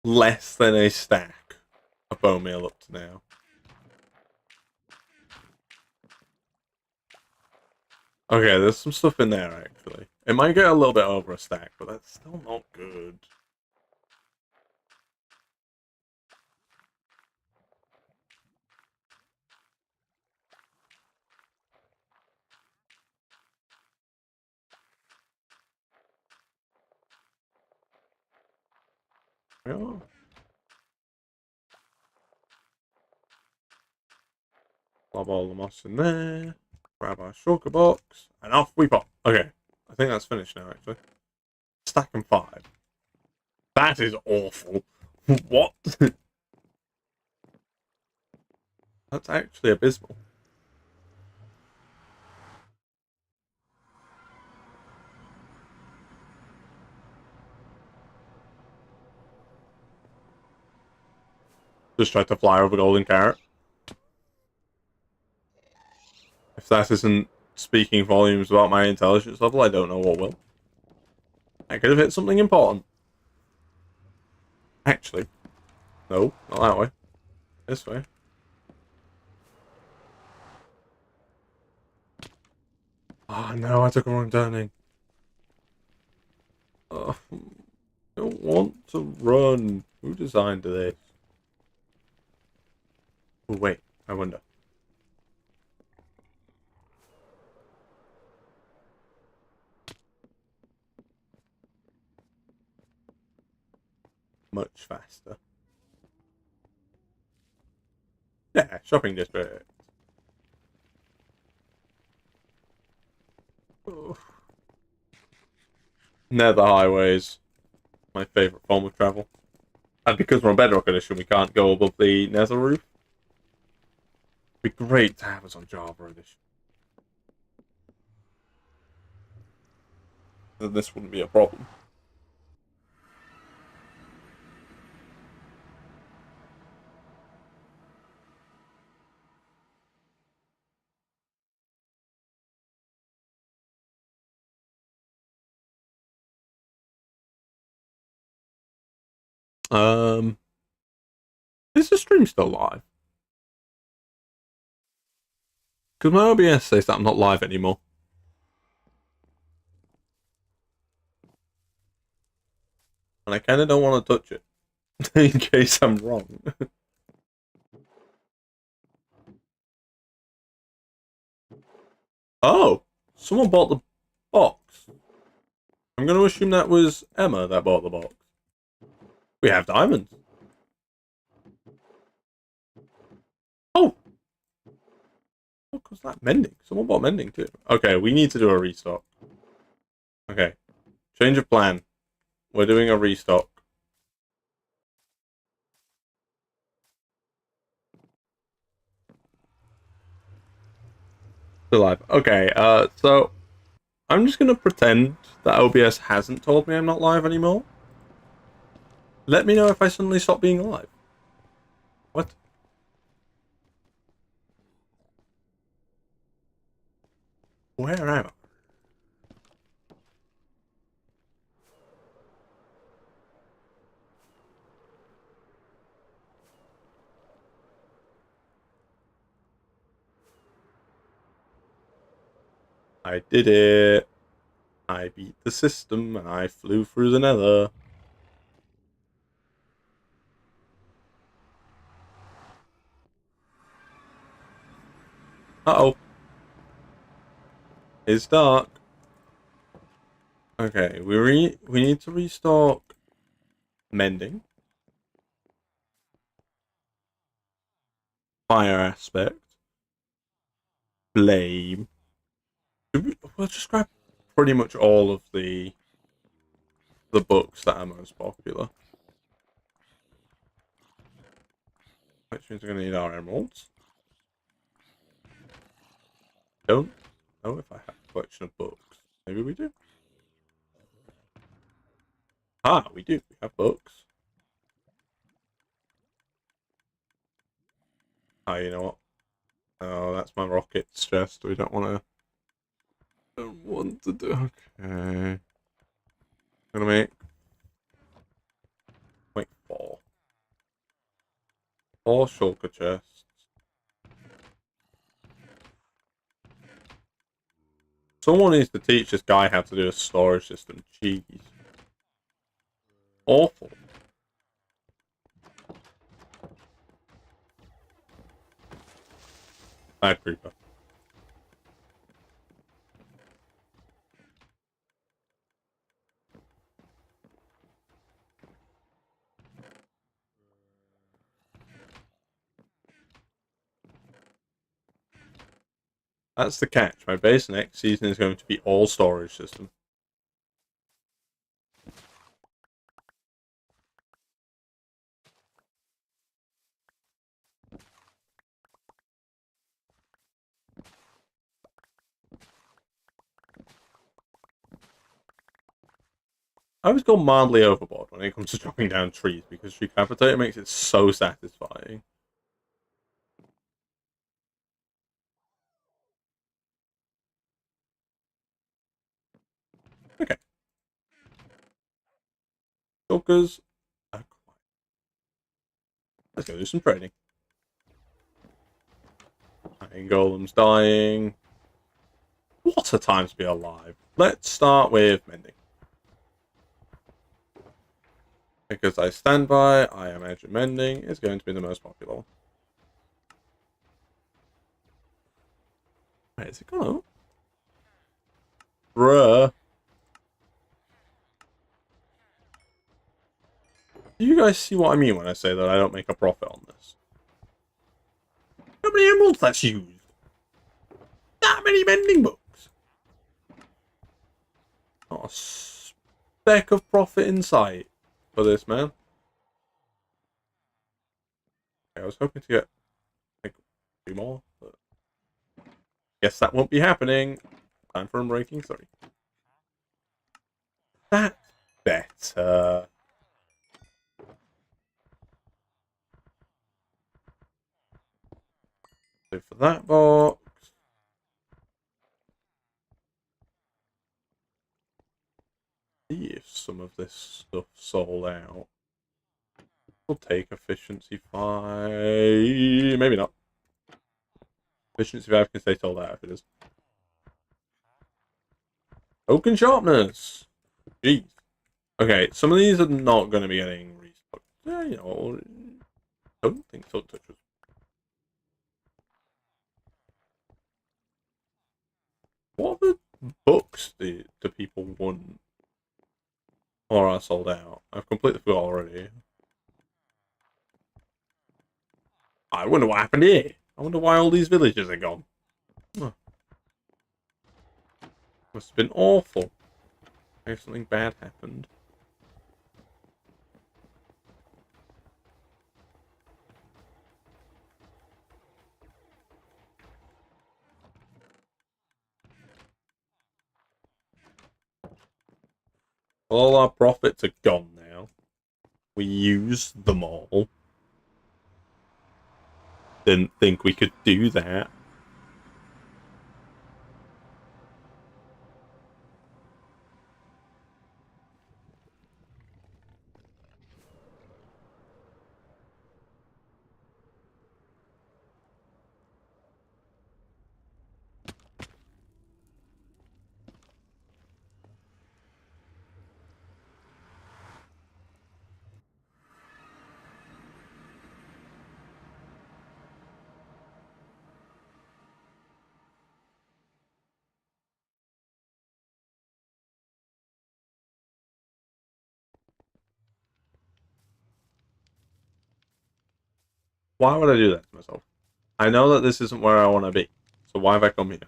less than a stack of bone meal up to now. Okay, there's some stuff in there, actually. It might get a little bit over a stack, but that's still not good. Yeah. Lob all the moss in there. Grab our shulker box, and off we pop. Okay, I think that's finished now, actually. Stack and 5. That is awful. What? That's actually abysmal. Just tried to fly over golden carrot. If that isn't speaking volumes about my intelligence level, I don't know what will. I could have hit something important. Actually, no, not that way. This way. Oh no, I took a wrong turning. Oh, I don't want to run. Who designed this? Oh, wait, I wonder. Much faster. Yeah, shopping district. Oh. Nether highways. My favourite form of travel. And because we're on Bedrock Edition, we can't go above the Nether roof. It'd be great to have us on Java Edition. Then this wouldn't be a problem. Um, is the stream still live? Because my OBS says that I'm not live anymore. And I kind of don't want to touch it. In case I'm wrong. Oh! Someone bought the box. I'm going to assume that was Emma that bought the box. We have diamonds. Oh! What was that? Mending. Someone bought mending too. Okay, we need to do a restock. Okay. Change of plan. We're doing a restock. Still live. Okay, so I'm just gonna pretend that OBS hasn't told me I'm not live anymore. Let me know if I suddenly stop being live. What? Where am I? I did it. I beat the system and I flew through the nether. Uh-oh. It's dark. Okay, we need to restock mending. Fire aspect. Blame. We'll just grab pretty much all of the books that are most popular. Which means we're going to need our emeralds. Don't know if I have a collection of books. Maybe we do. Ah, we do. We have books. Ah, you know what? Oh, that's my rockets chest. We don't want to... don't want to do. Okay. I'm gonna make four. Four shulker chests. Someone needs to teach this guy how to do a storage system. Jeez. Awful. Bad creeper. That's the catch. My base next season is going to be all storage system. I always go mildly overboard when it comes to chopping down trees because Recapitator makes it so satisfying. Okay. Shulkers. Let's go do some trading. Iron Golem's dying. What a time to be alive. Let's start with mending. Because I stand by, I imagine mending is going to be the most popular. Where's it gone? Bruh. Do you guys see what I mean when I say that I don't make a profit on this? How many emeralds that's used? That many mending books? Not a speck of profit in sight for this, man. Okay, I was hoping to get like 2 more, but guess that won't be happening. Time for Unbreaking 3. That's better. So for that box, see if some of this stuff sold out. We'll take efficiency 5. Maybe not. Efficiency 5 can stay sold out if it is. Oaken sharpness. Jeez. Okay, some of these are not going to be getting restocked. Yeah, you know, I don't think so. Touches. What other books do people want or are sold out? I've completely forgot already. I wonder what happened here. I wonder why all these villages are gone. Huh. Must have been awful. Maybe something bad happened. All our profits are gone now. We used them all. Didn't think we could do that. Why would I do that to myself? I know that this isn't where I want to be. So why have I come here?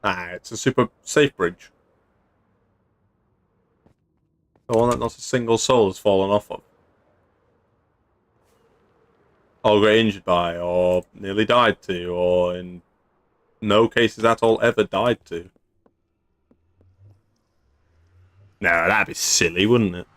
Ah, it's a super safe bridge. The one that not a single soul has fallen off of. or got injured by, or nearly died to, or in no cases at all ever died to. No, that'd be silly, wouldn't it?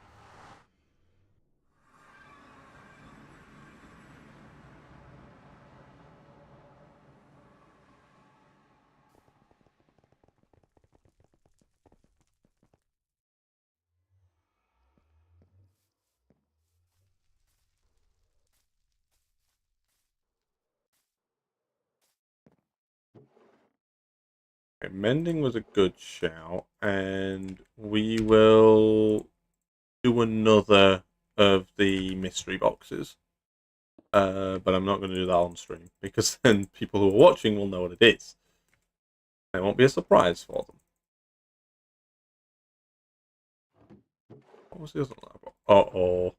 Okay, mending was a good shout, and we will do another of the mystery boxes. But I'm not going to do that on stream because then people who are watching will know what it is. It won't be a surprise for them. What was the other one? Uh-oh.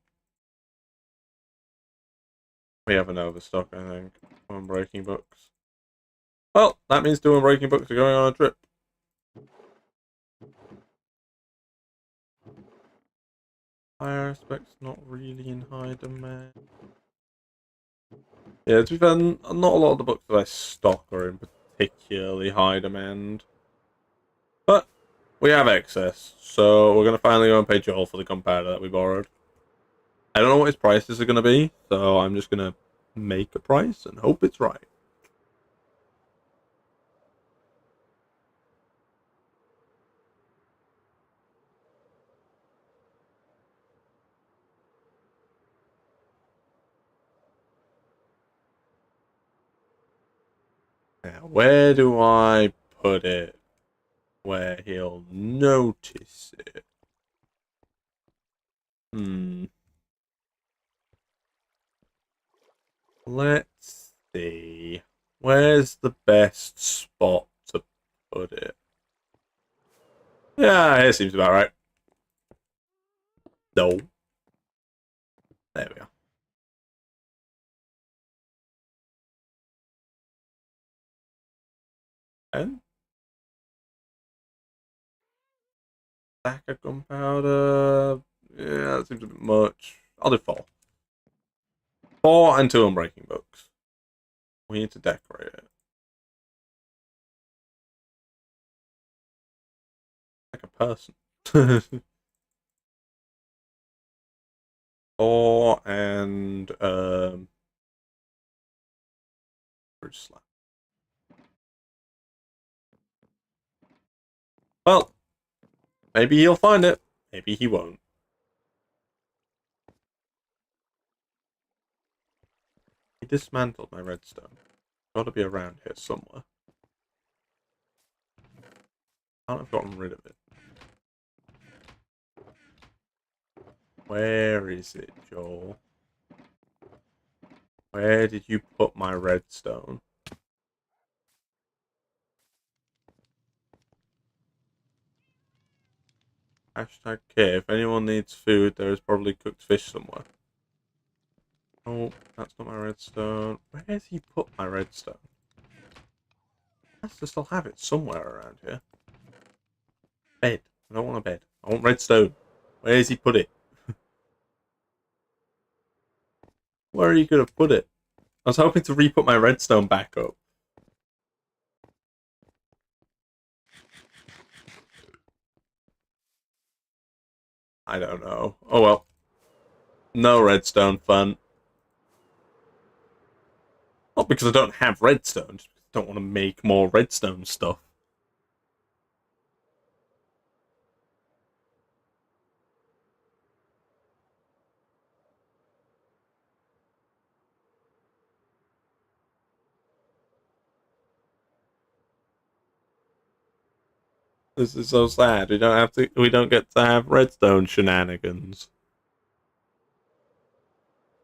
We have an overstock, I think, on breaking books. Well, that means doing breaking books are going on a trip. Fire aspect's not really in high demand. Yeah, to be fair, not a lot of the books that I stock are in particularly high demand. But we have excess, so we're going to finally go and pay Joel for the compounder that we borrowed. I don't know what his prices are going to be, so I'm just going to make a price and hope it's right. Now, where do I put it where he'll notice it? Hmm. Let's see. Where's the best spot to put it? Yeah, it seems about right. No. There we are. And stack of gunpowder. Yeah, that seems a bit much. I'll do four. Four and two unbreaking books. We need to decorate it. Like a person. Four and bridge slab. Well, maybe he'll find it. Maybe he won't. He dismantled my redstone. Gotta be around here somewhere. Can't have gotten rid of it. Where is it, Joel? Where did you put my redstone? Hashtag care. If anyone needs food, there is probably cooked fish somewhere. Oh, that's not my redstone. Where has he put my redstone? He has to still have it somewhere around here. Bed. I don't want a bed. I want redstone. Where has he put it? Where are you gonna put it? I was hoping to re-put my redstone back up. I don't know. Oh well. No redstone fun. Not because I don't have redstone, just because I don't want to make more redstone stuff. This is so sad. We don't get to have redstone shenanigans.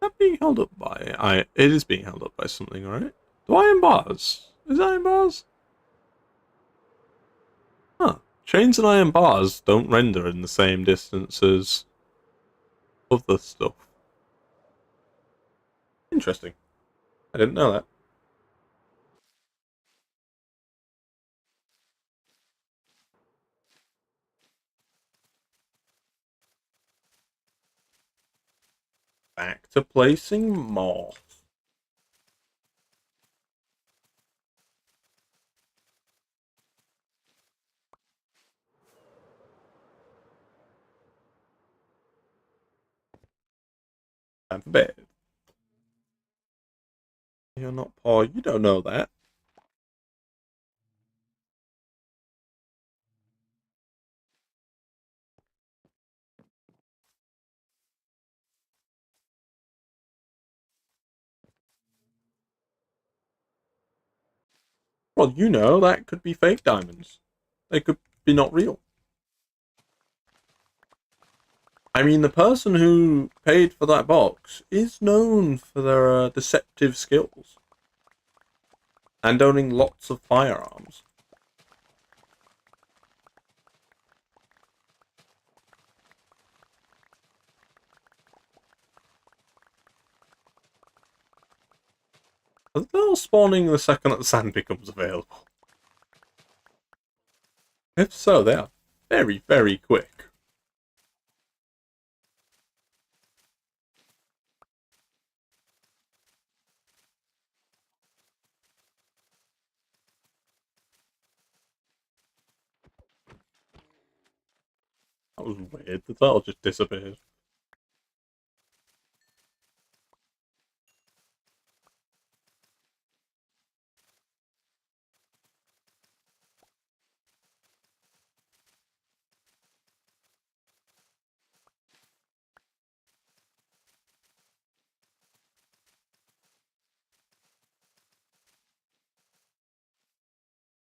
That being held up by it is being held up by something, right? Do iron bars? Is iron bars? Huh. Chains and iron bars don't render in the same distance as other stuff. Interesting. I didn't know that. Back to placing moss. Time for bed. You're not poor. You don't know that. Well, you know that could be fake diamonds. They could be not real. I mean, the person who paid for that box is known for their deceptive skills and owning lots of firearms. Are they all spawning the second that the sand becomes available? If so, they are very, very quick. That was weird. The turtle just disappeared.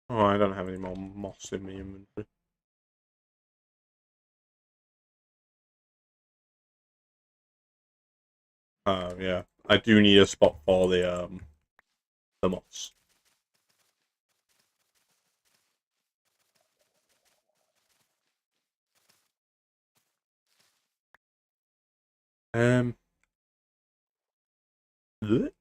Oh, I don't have any more moss in my inventory. Yeah. I do need a spot for the moss. Um, bleh.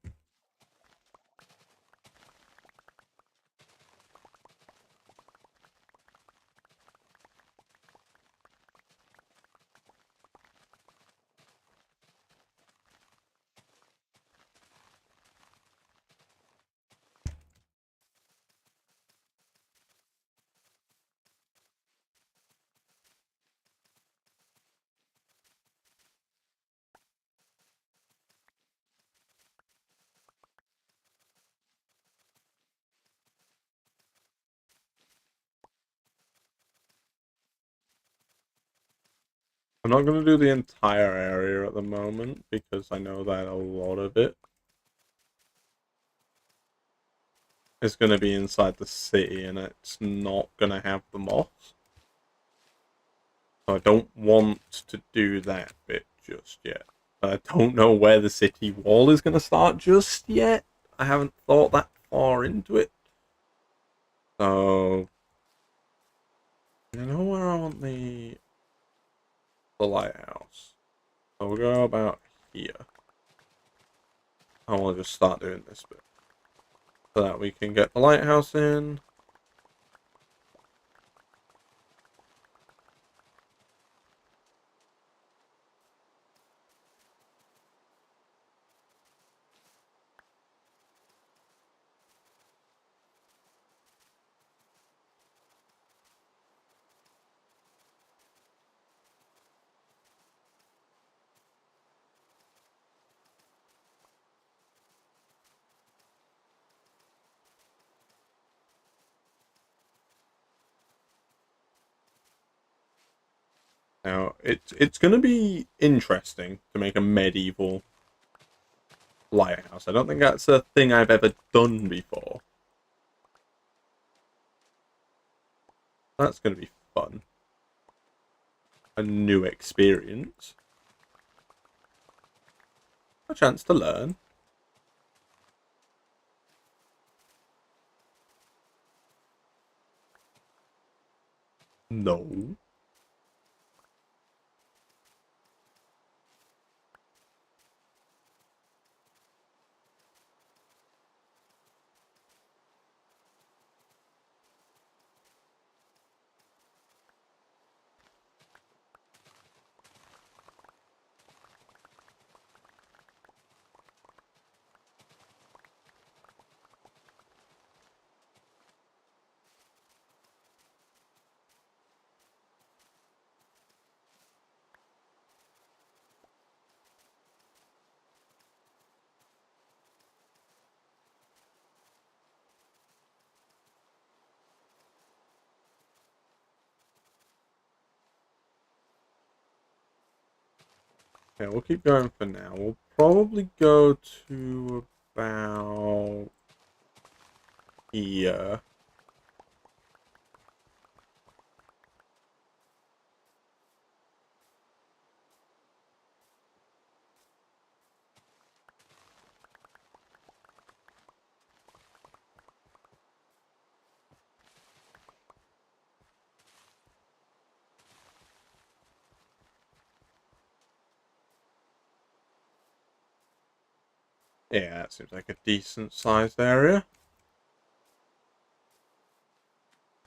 I'm not going to do the entire area at the moment because I know that a lot of it is going to be inside the city and it's not going to have the moss. So I don't want to do that bit just yet. I don't know where the city wall is going to start just yet. I haven't thought that far into it. So, you know where I want the lighthouse? So we'll go about here. I will just start doing this bit. So that we can get the lighthouse in. Now, it's going to be interesting to make a medieval lighthouse. I don't think that's a thing I've ever done before. That's going to be fun. A new experience. A chance to learn. No. Okay, we'll keep going for now. We'll probably go to about here. Yeah, that seems like a decent sized area.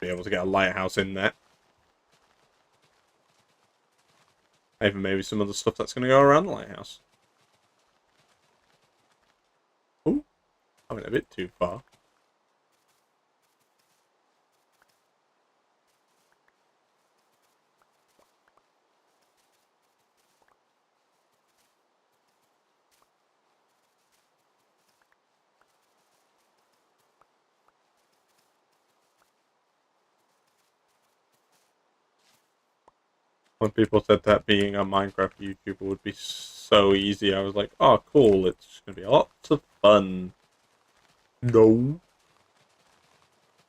Be able to get a lighthouse in there. Even maybe some other stuff that's going to go around the lighthouse. Ooh, I went a bit too far. When people said that being a Minecraft YouTuber would be so easy, I was like, oh, cool, it's going to be lots of fun. No.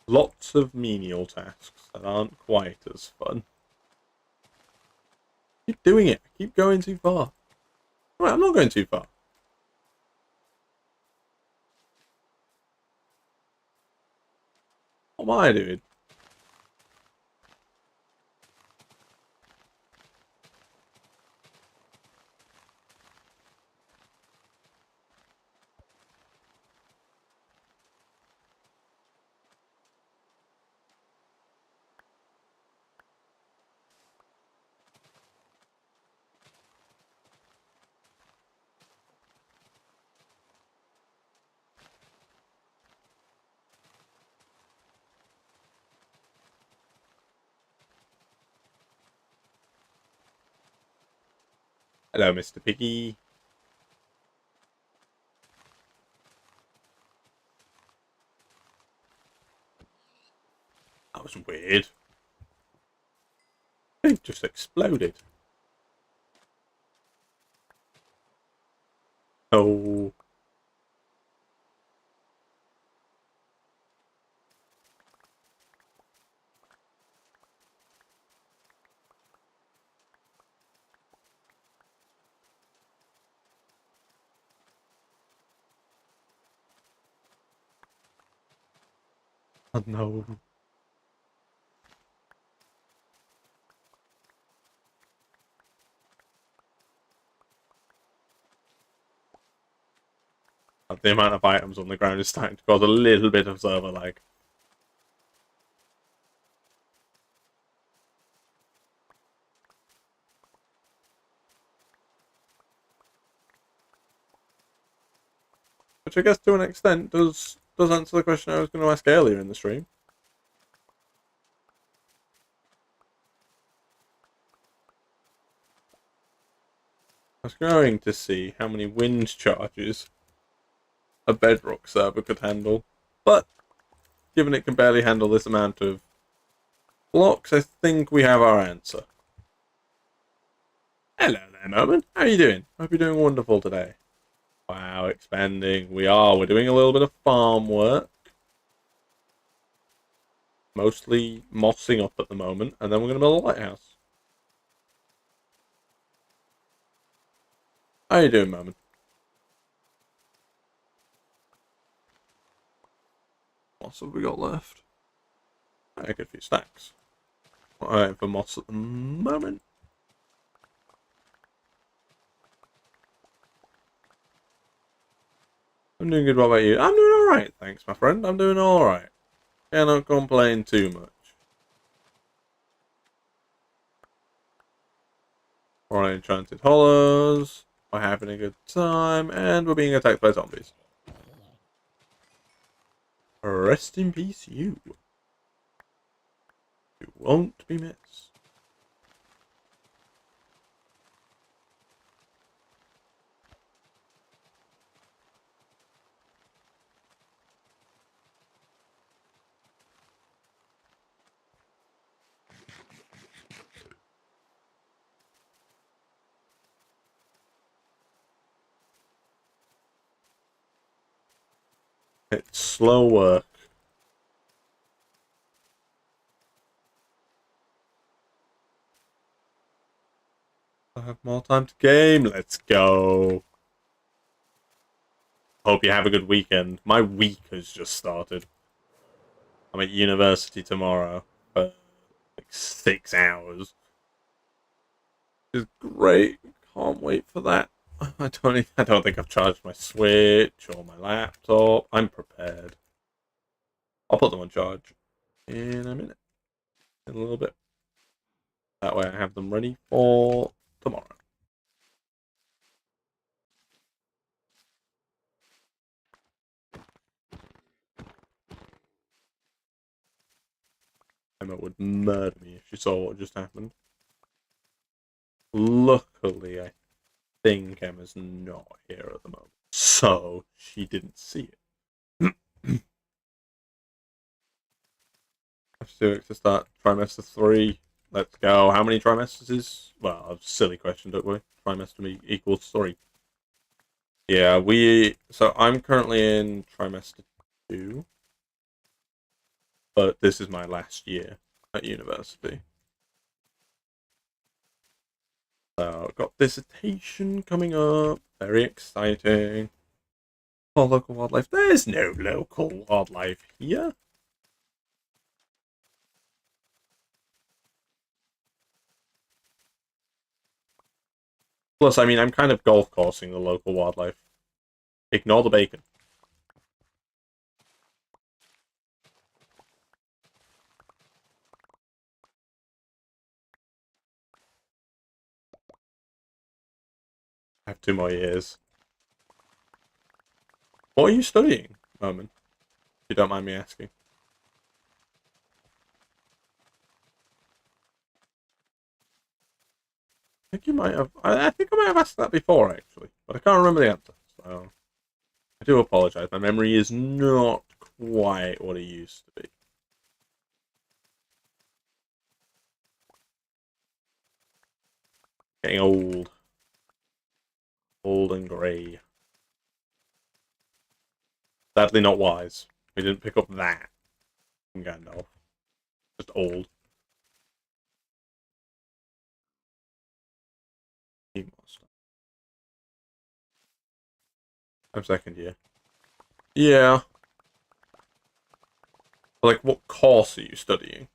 Lots of menial tasks that aren't quite as fun. Keep doing it. I keep going too far. Wait, I'm not going too far. What am I doing? Hello, Mr. Piggy. That was weird. It just exploded. Oh. Oh no. The amount of items on the ground is starting to cause a little bit of server lag. Which I guess to an extent does answer the question I was going to ask earlier in the stream. I was going to see how many wind charges a bedrock server could handle, but given it can barely handle this amount of blocks, I think we have our answer. Hello there, Merman. How are you doing? Hope you're doing wonderful today. Wow, expanding. We are. We're doing a little bit of farm work. Mostly mossing up at the moment, and then we're going to build a lighthouse. How you doing, Merman? What have we got left? A good few stacks. Alright, for moss at the moment. I'm doing good. What about you? I'm doing alright, thanks, my friend. I'm doing alright. Cannot complain too much. We're on Enchanted Hollows. We're having a good time, and we're being attacked by zombies. Rest in peace, you. You won't be missed. It's slow work. I have more time to game. Let's go. Hope you have a good weekend. My week has just started. I'm at university tomorrow for like 6 hours. It's great. Can't wait for that. I don't think I've charged my Switch or my laptop. I'm prepared. I'll put them on charge in a minute. In a little bit. That way I have them ready for tomorrow. Emma would murder me if she saw what just happened. Luckily, I think Emma's not here at the moment, so she didn't see it. I have to start trimester 3. Let's go. How many trimesters is? Well, a silly question, don't we? Trimester equals 3. Yeah, So I'm currently in trimester 2, but this is my last year at university. So I've got dissertation coming up. Very exciting. Oh, local wildlife. There's no local wildlife here. Plus, I mean, I'm kind of golf coursing the local wildlife. Ignore the bacon. I have 2 more years. What are you studying, Moment? If you don't mind me asking. I think you might have. I think I might have asked that before, actually, but I can't remember the answer. So I do apologise. My memory is not quite what it used to be. Getting old and grey. Sadly, not wise. We didn't pick up that from Gandalf. Just old. I'm second year. Yeah. Like, what course are you studying?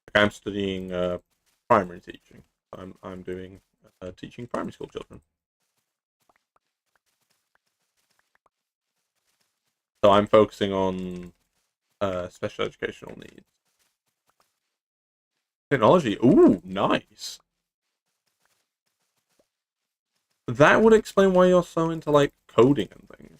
Like, I'm studying primary teaching. I'm doing teaching primary school children. So I'm focusing on special educational needs. Technology. Ooh, nice. That would explain why you're so into like coding and things.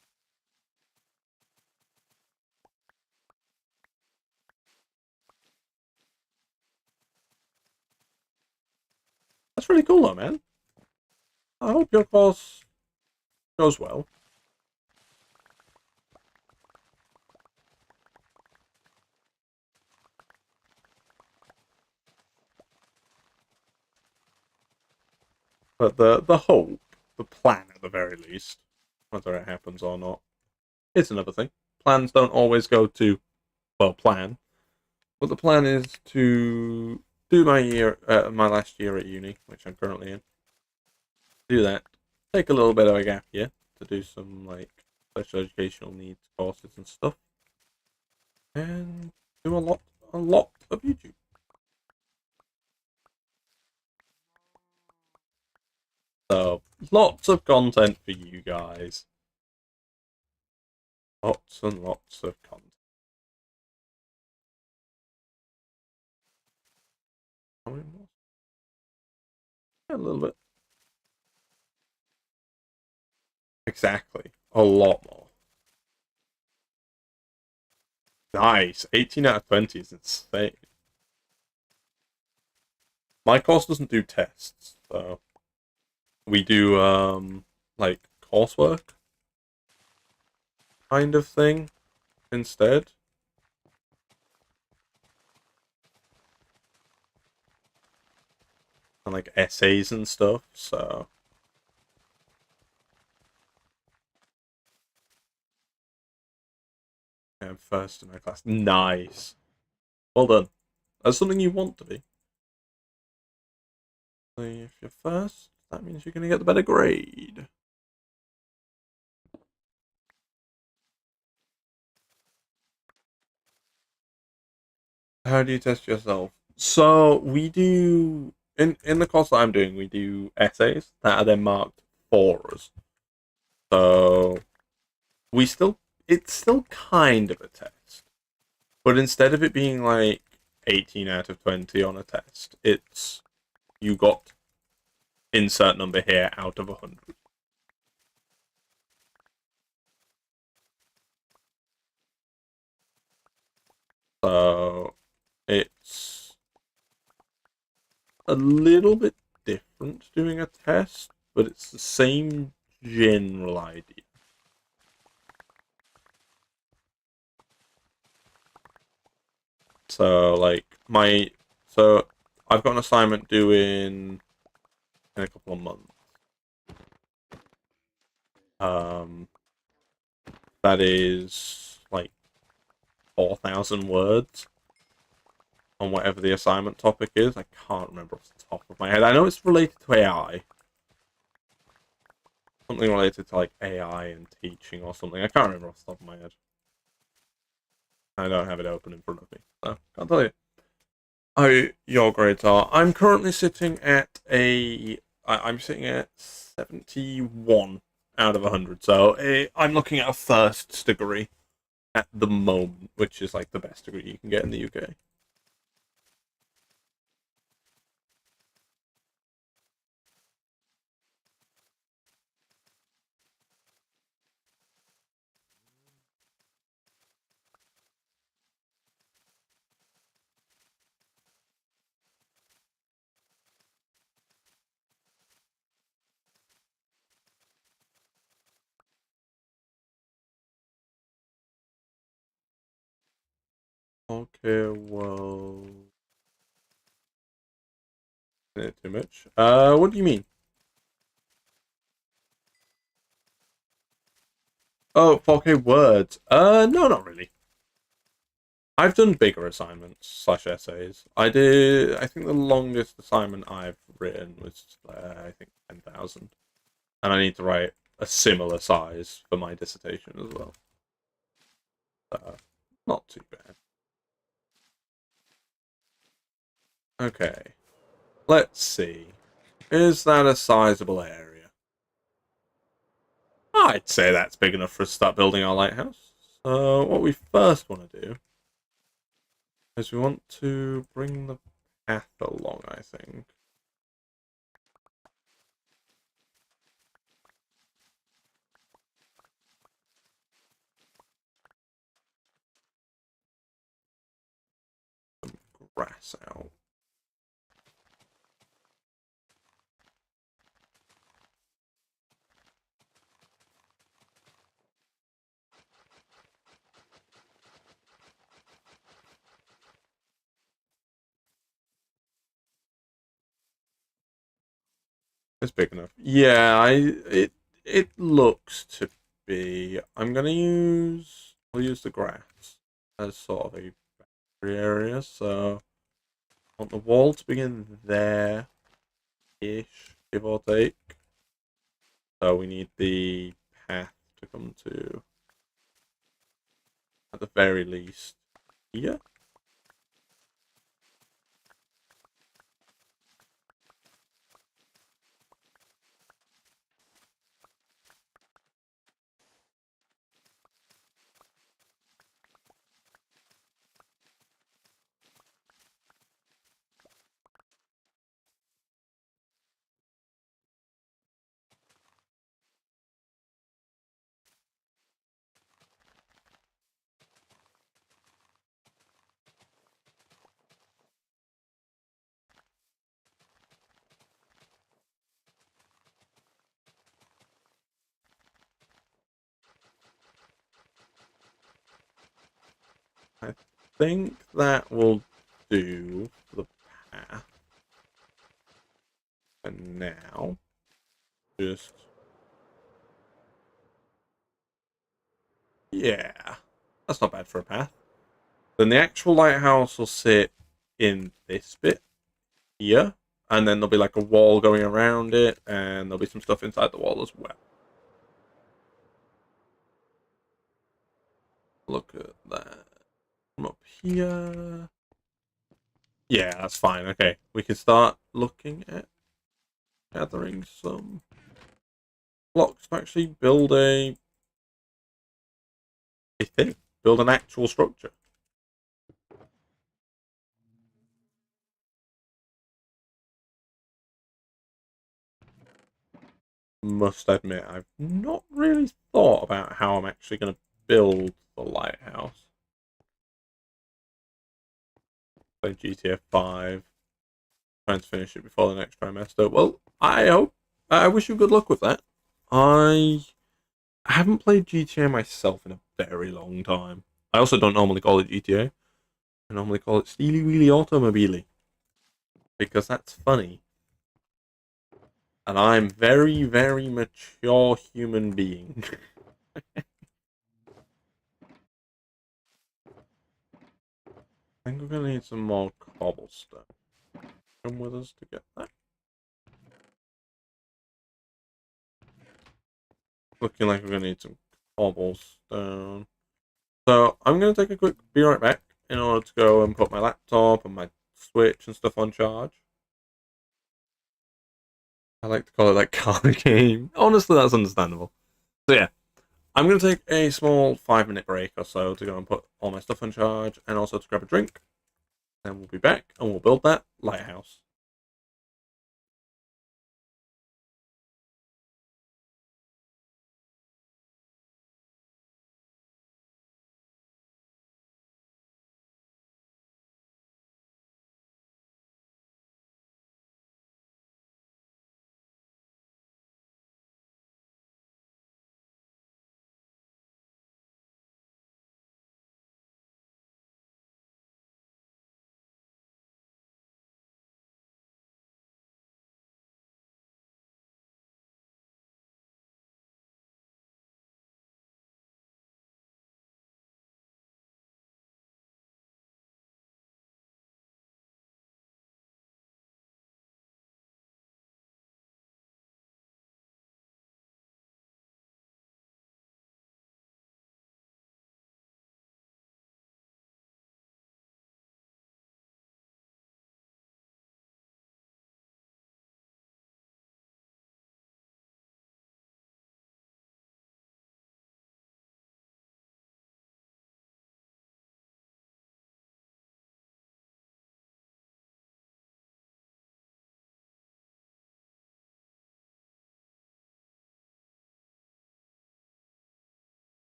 That's really cool though, man. I hope your course goes well. But the hope, the plan at the very least, whether it happens or not, it's another thing. Plans don't always go to plan. But the plan is to do my last year at uni, which I'm currently in. Do that. Take a little bit of a gap year to do some like special educational needs courses and stuff, and do a lot of YouTube. So lots of content for you guys. Lots and lots of content. How many more? Yeah, a little bit. Exactly. A lot more. Nice. 18 out of 20 is insane. My course doesn't do tests, so we do like coursework kind of thing instead, and like essays and stuff. So I'm first in my class. Nice. Well done. That's something you want to be. So if you're first, that means you're going to get the better grade. How do you test yourself? So we do in the course that I'm doing, we do essays that are then marked for us. So we still it's still kind of a test, but instead of it being like 18 out of 20 on a test, it's you got insert number here out of 100. So it's a little bit different doing a test, but it's the same general idea. So like so I've got an assignment due in a couple of months. Um, that is like 4,000 words on whatever the assignment topic is. I can't remember off the top of my head. I know it's related to AI. Something related to like AI and teaching or something. I can't remember off the top of my head. I don't have it open in front of me, so can't tell you. How your grades are. I'm currently sitting at I'm sitting at 71 out of 100. So I'm looking at a first degree at the moment, which is like the best degree you can get in the UK. Okay, well, not too much. What do you mean? Oh, 4K words. No, not really. I've done bigger assignments slash essays. I think the longest assignment I've written was, I think, 10,000. And I need to write a similar size for my dissertation as well. Not too bad. Okay, let's see. Is that a sizable area? I'd say that's big enough for us to start building our lighthouse. So what we first want to do is we want to bring the path along, I think. Grass out. It's big enough. Yeah, it looks to be. We'll use the grass as sort of a boundary area. So I want the wall to begin there ish, give or take. So we need the path to come to at the very least here. I think that will do for the path for now. Just yeah, That's not bad for a path. Then the actual lighthouse will sit in this bit here. And then there'll be like a wall going around it. And there'll be some stuff inside the wall as well. Look at that. Come up here. Yeah, that's fine. Okay, we can start looking at gathering some blocks to actually build a thing. Build an actual structure. Must admit, I've not really thought about how I'm actually going to build the lighthouse. Play GTA 5. Trying to finish it before the next trimester. Well, I wish you good luck with that. I haven't played GTA myself in a very long time. I also don't normally call it GTA. I normally call it Steely Wheelie Automobile. Because that's funny. And I'm very, very mature human being. I think we're gonna need some more cobblestone. Come with us to get that. Looking like we're gonna need some cobblestone. So I'm gonna take a quick be right back in order to go and put my laptop and my Switch and stuff on charge. I like to call it like card game. Honestly, that's understandable. So yeah, I'm gonna take a small 5-minute break or so to go and put all my stuff on charge and also to grab a drink. Then we'll be back and we'll build that lighthouse.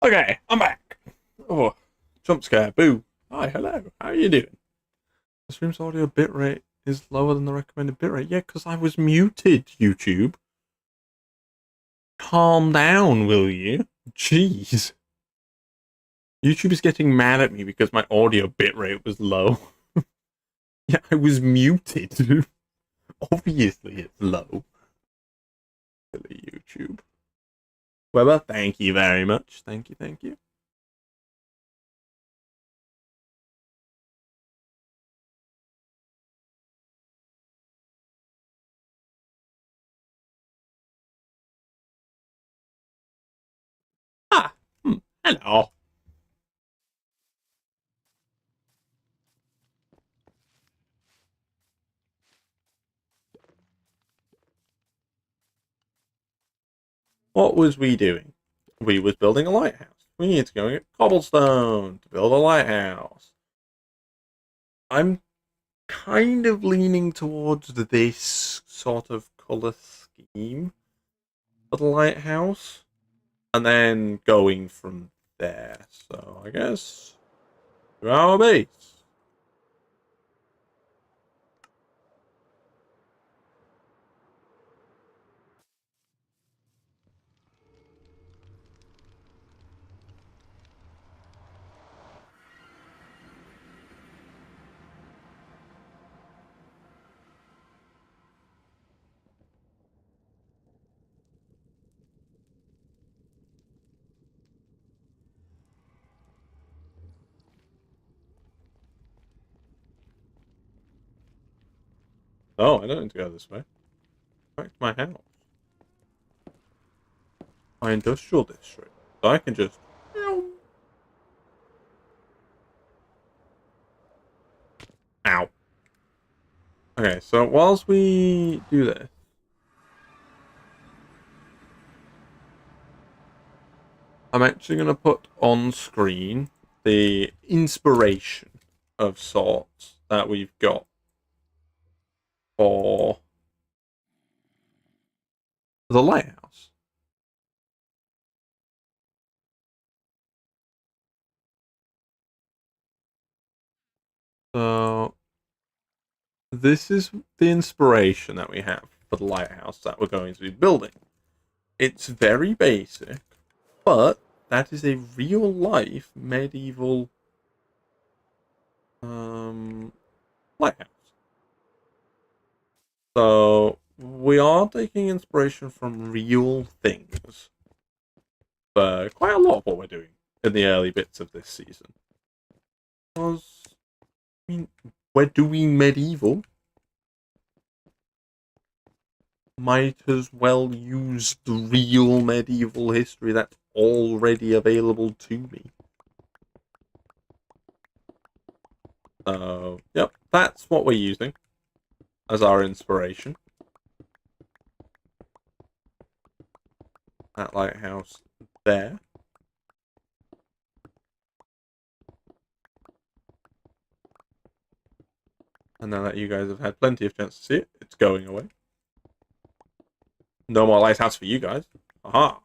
Okay, I'm back. Oh, jump scare. Boo. Hi, hello. How are you doing? The stream's audio bitrate is lower than the recommended bitrate. Yeah, because I was muted, YouTube. Calm down, will you? Jeez. YouTube is getting mad at me because my audio bitrate was low. Yeah, I was muted. Obviously, it's low. Silly YouTube. Weber, thank you very much. Thank you, thank you. Ah, hello. What was we doing? We was building a lighthouse. We need to go and get cobblestone to build a lighthouse. I'm kind of leaning towards this sort of colour scheme for the lighthouse. And then going from there. So I guess to our base. Oh, I don't need to go this way. Back to my house. My industrial district. So I can just... Ow. Okay, so whilst we do this, I'm actually going to put on screen the inspiration of sorts that we've got for the lighthouse. So this is the inspiration that we have for the lighthouse that we're going to be building. It's very basic, but that is a real life medieval lighthouse. So we are taking inspiration from real things for quite a lot of what we're doing in the early bits of this season. Because, I mean, we're doing medieval. Might as well use the real medieval history that's already available to me. Yep, that's what we're using as our inspiration. That lighthouse there. And now that you guys have had plenty of chance to see it, it's going away. No more lighthouse for you guys. Aha.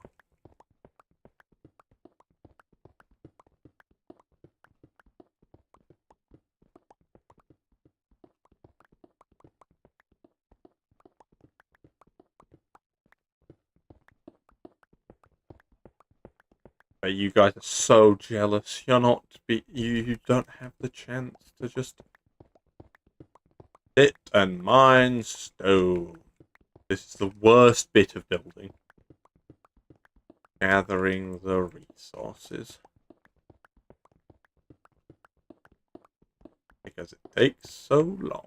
You guys are so jealous. You don't have the chance to just sit and mine stone. This is the worst bit of building. Gathering the resources. Because it takes so long.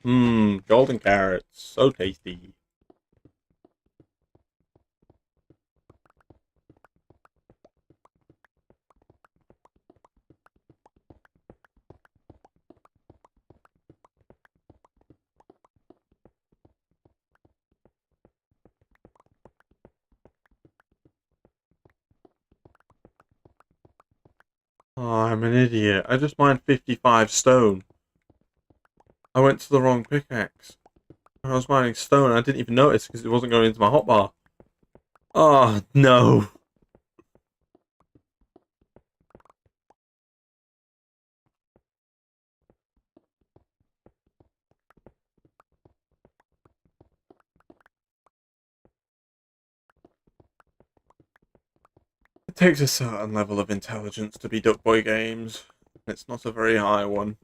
Golden carrots. So tasty. Oh, I'm an idiot. I just mined 55 stone. I went to the wrong pickaxe. I was mining stone and I didn't even notice because it wasn't going into my hotbar. Oh, no. It takes a certain level of intelligence to be Duck Boy games. It's not a very high one.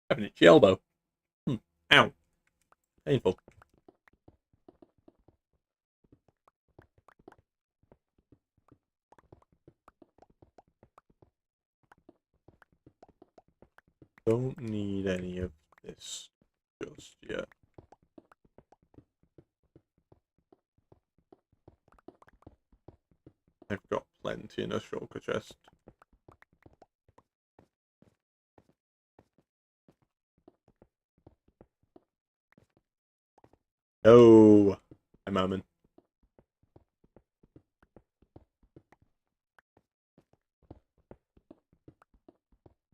I have an itchy elbow. Ow. Painful. Don't need any of this just yet. I've got plenty in a shulker chest. No. I'm moment.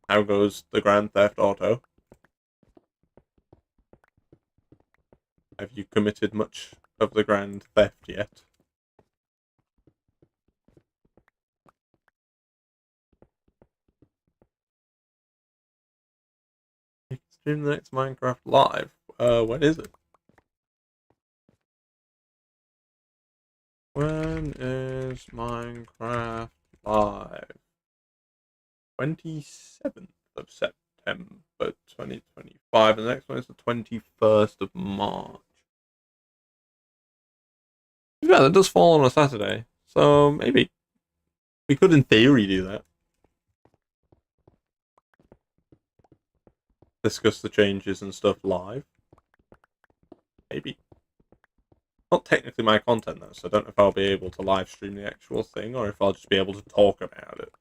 How goes the Grand Theft Auto? Have you committed much of the Grand Theft yet? You can stream the next Minecraft live. When is it? When is Minecraft live? 27th of September 2025. And the next one is the 21st of March. Yeah, that does fall on a Saturday. So maybe we could, in theory, do that. Discuss the changes and stuff live. Maybe. Not technically my content, though, so I don't know if I'll be able to live stream the actual thing or if I'll just be able to talk about it.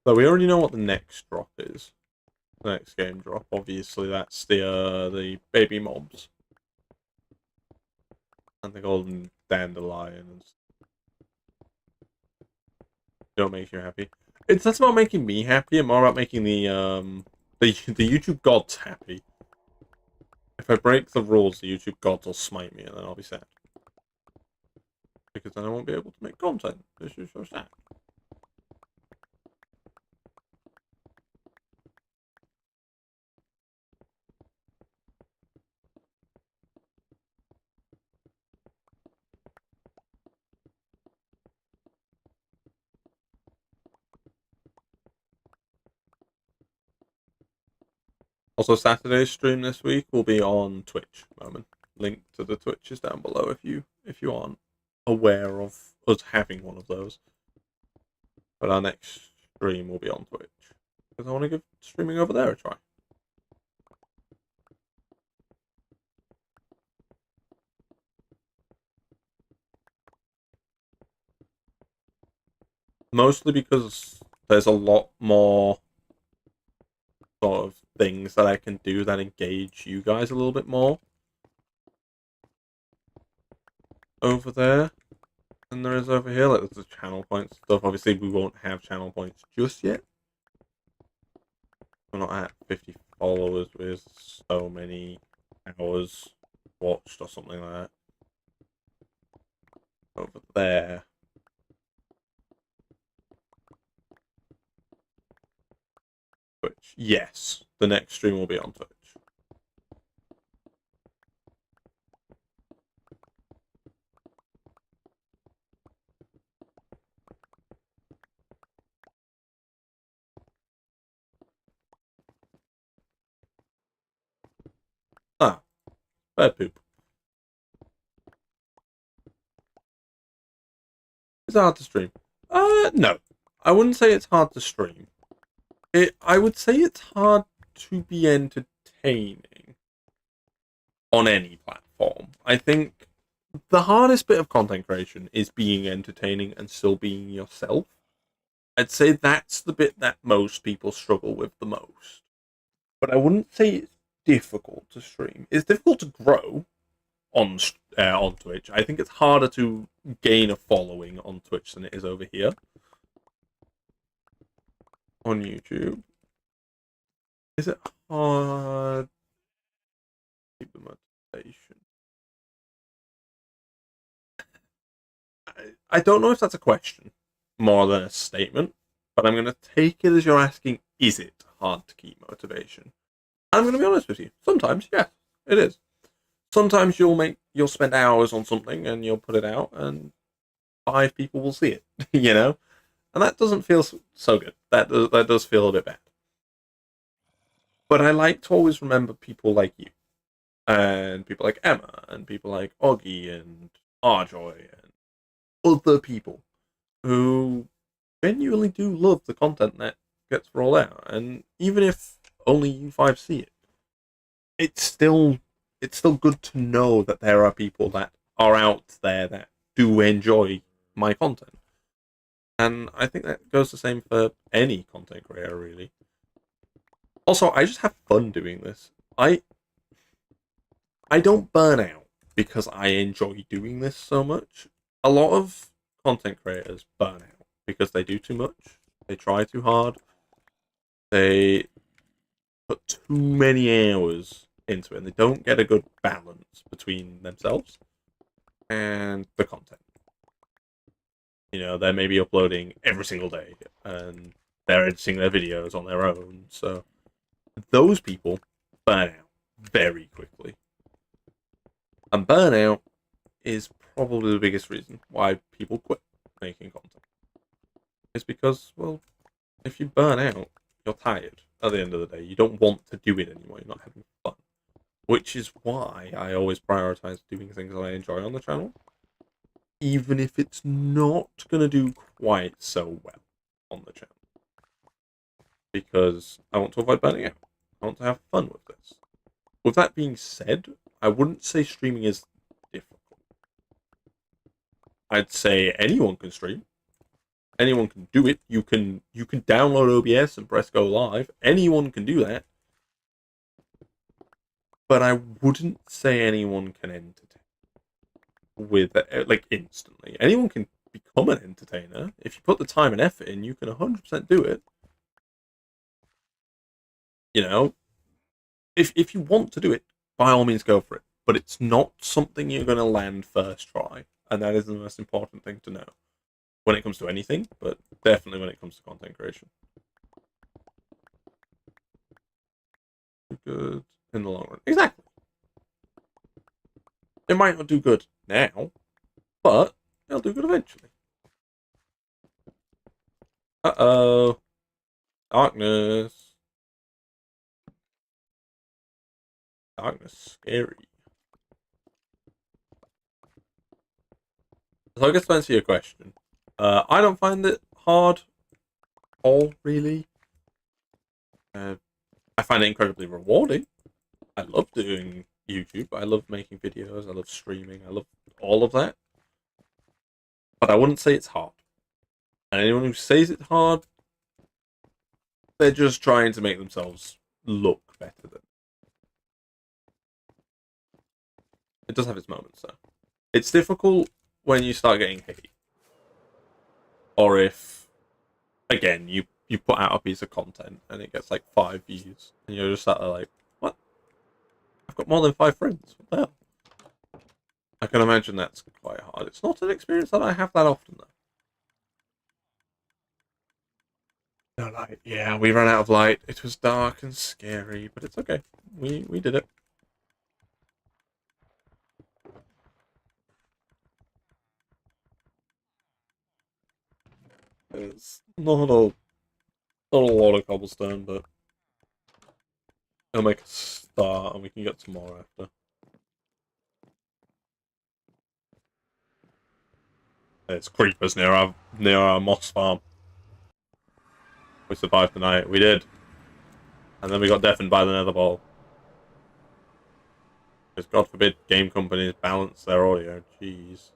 So we already know what the next drop is. The next game drop, obviously, that's the baby mobs. And the golden dandelions. Don't make you happy. It's less about making me happy and more about making the YouTube gods happy. If I break the rules, the YouTube gods will smite me and then I'll be sad. Because then I won't be able to make content. This is so sad. Also, Saturday's stream this week will be on Twitch. Moment. Link to the Twitch is down below if you aren't aware of us having one of those. But our next stream will be on Twitch because I want to give streaming over there a try. Mostly because there's a lot more sort of things that I can do that engage you guys a little bit more over there than there is over here. Like there's the channel points stuff. Obviously, we won't have channel points just yet. We're not at 50 followers with so many hours watched or something like that. Over there. Twitch. Yes, the next stream will be on Twitch. Bird poop. Is it hard to stream? No. I wouldn't say it's hard to stream. I would say it's hard to be entertaining on any platform. I think the hardest bit of content creation is being entertaining and still being yourself. I'd say that's the bit that most people struggle with the most. But I wouldn't say it's difficult to stream. It's difficult to grow on Twitch. I think it's harder to gain a following on Twitch than it is over here on YouTube. Is it hard to keep the motivation? I don't know if that's a question more than a statement, but I'm going to take it as you're asking, is it hard to keep motivation? And I'm going to be honest with you. Sometimes, yes, it is. Sometimes you'll spend hours on something and you'll put it out and 5 people will see it, you know? And that doesn't feel so good. That does feel a bit bad. But I like to always remember people like you, and people like Emma, and people like Oggy, and Arjoy, and other people who genuinely do love the content that gets rolled out. And even if only you 5 see it, it's still good to know that there are people that are out there that do enjoy my content. And I think that goes the same for any content creator, really. Also, I just have fun doing this. I don't burn out because I enjoy doing this so much. A lot of content creators burn out because they do too much, they try too hard, they put too many hours into it, and they don't get a good balance between themselves and the content. You know, they may be uploading every single day, and they're editing their videos on their own, so those people burn out very quickly. And burnout is probably the biggest reason why people quit making content. It's because, well, if you burn out, you're tired at the end of the day. You don't want to do it anymore. You're not having fun. Which is why I always prioritize doing things that I enjoy on the channel. Even if it's not going to do quite so well on the channel. Because I want to avoid burning out. I want to have fun with this. With that being said, I wouldn't say streaming is difficult. I'd say anyone can stream. Anyone can do it. You can download OBS and press go live. Anyone can do that. But I wouldn't say anyone can entertain with like instantly. Anyone can become an entertainer. If you put the time and effort in, you can 100% do it. You know, if you want to do it, by all means go for it. But it's not something you're going to land first try. And that is the most important thing to know. When it comes to anything, but definitely when it comes to content creation. Good in the long run. Exactly. It might not do good now, but it'll do good eventually. Uh-oh. Darkness. Darkness scary. So I guess to answer your question, I don't find it hard at all, really. I find it incredibly rewarding. I love doing YouTube. I love making videos. I love streaming. I love all of that. But I wouldn't say it's hard. And anyone who says it's hard, they're just trying to make themselves look better than. It does have its moments, though. It's difficult when you start getting hate. Or if, again, you put out a piece of content and it gets like 5 views, and you're just sat there like, what? I've got more than 5 friends. What the hell? I can imagine that's quite hard. It's not an experience that I have that often, though. No light. Yeah, we ran out of light. It was dark and scary, but it's okay. We did it. It's not a lot of cobblestone, but it'll make a start, and we can get some more after. There's creepers near our moss farm. We survived the night. We did. And then we got deafened by the nether ball. Because God forbid game companies balance their audio. Jeez.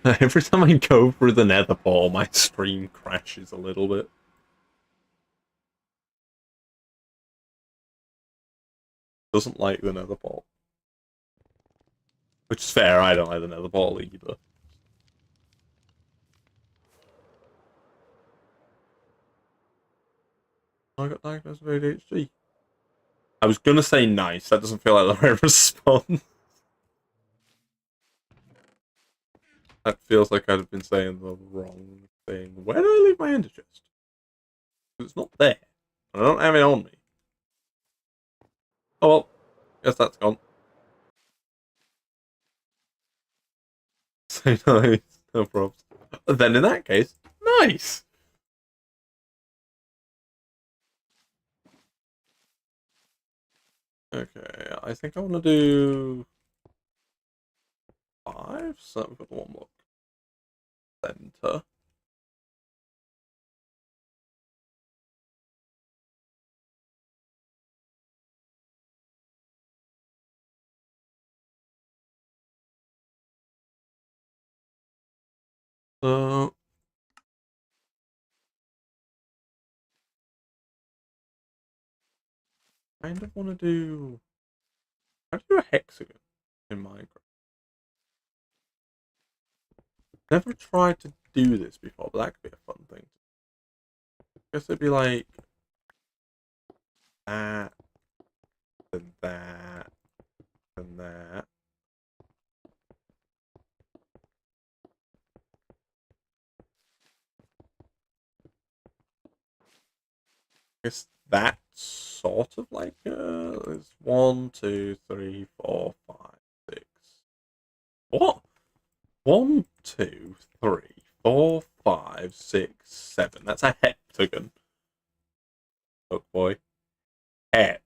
Every time I go through the nether ball, my stream crashes a little bit. Doesn't like the nether ball. Which is fair, I don't like the nether ball either. I got diagnosed with ADHD. I was gonna say nice, that doesn't feel like the right response. That feels like I'd have been saying the wrong thing. Where did I leave my ender chest? It's not there. I don't have it on me. Oh well, guess that's gone. Say nice, no problems. Then in that case, nice! Okay, I think I want to do 5, so we've got one more. Center. So kind of want to do. How do you do a hexagon in Minecraft? Never tried to do this before, but that could be a fun thing. I guess it'd be like that, and that, and that. I guess that's sort of like it's 1, 2, 3, 4, 5, 6. What? 1, 2, 3, 4, 5, 6, 7. That's a heptagon. Oh boy. Hep.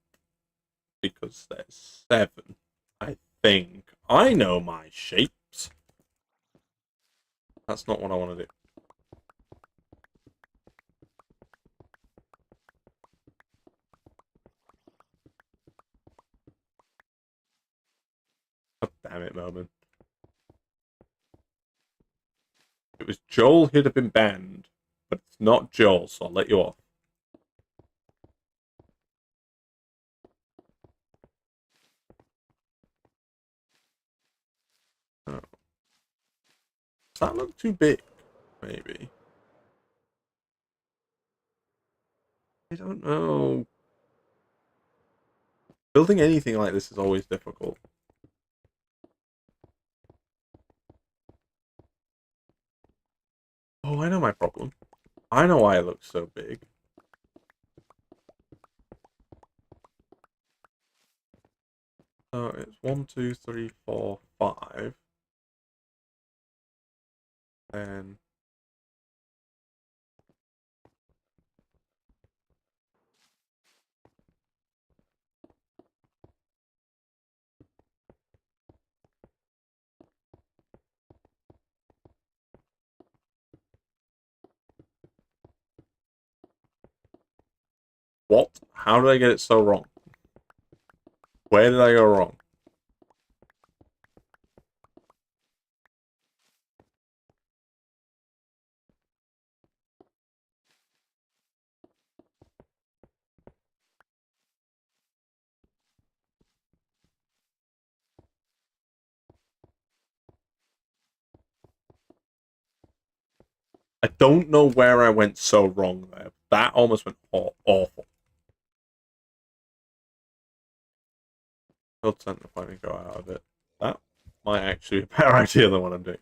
Because there's 7. I think. I know my shapes. That's not what I want to do. Oh, damn it, moment. If it was Joel, he'd have been banned. But it's not Joel, so I'll let you off. Oh. Does that look too big? Maybe. I don't know. Building anything like this is always difficult. Oh, I know my problem. I know why it looks so big. So it's 1, 2, 3, 4, 5. Then what? How did I get it so wrong? Where did I go wrong? I don't know where I went so wrong there. That almost went awful. Build center finally go out of it. That might actually be a better idea than what I'm doing.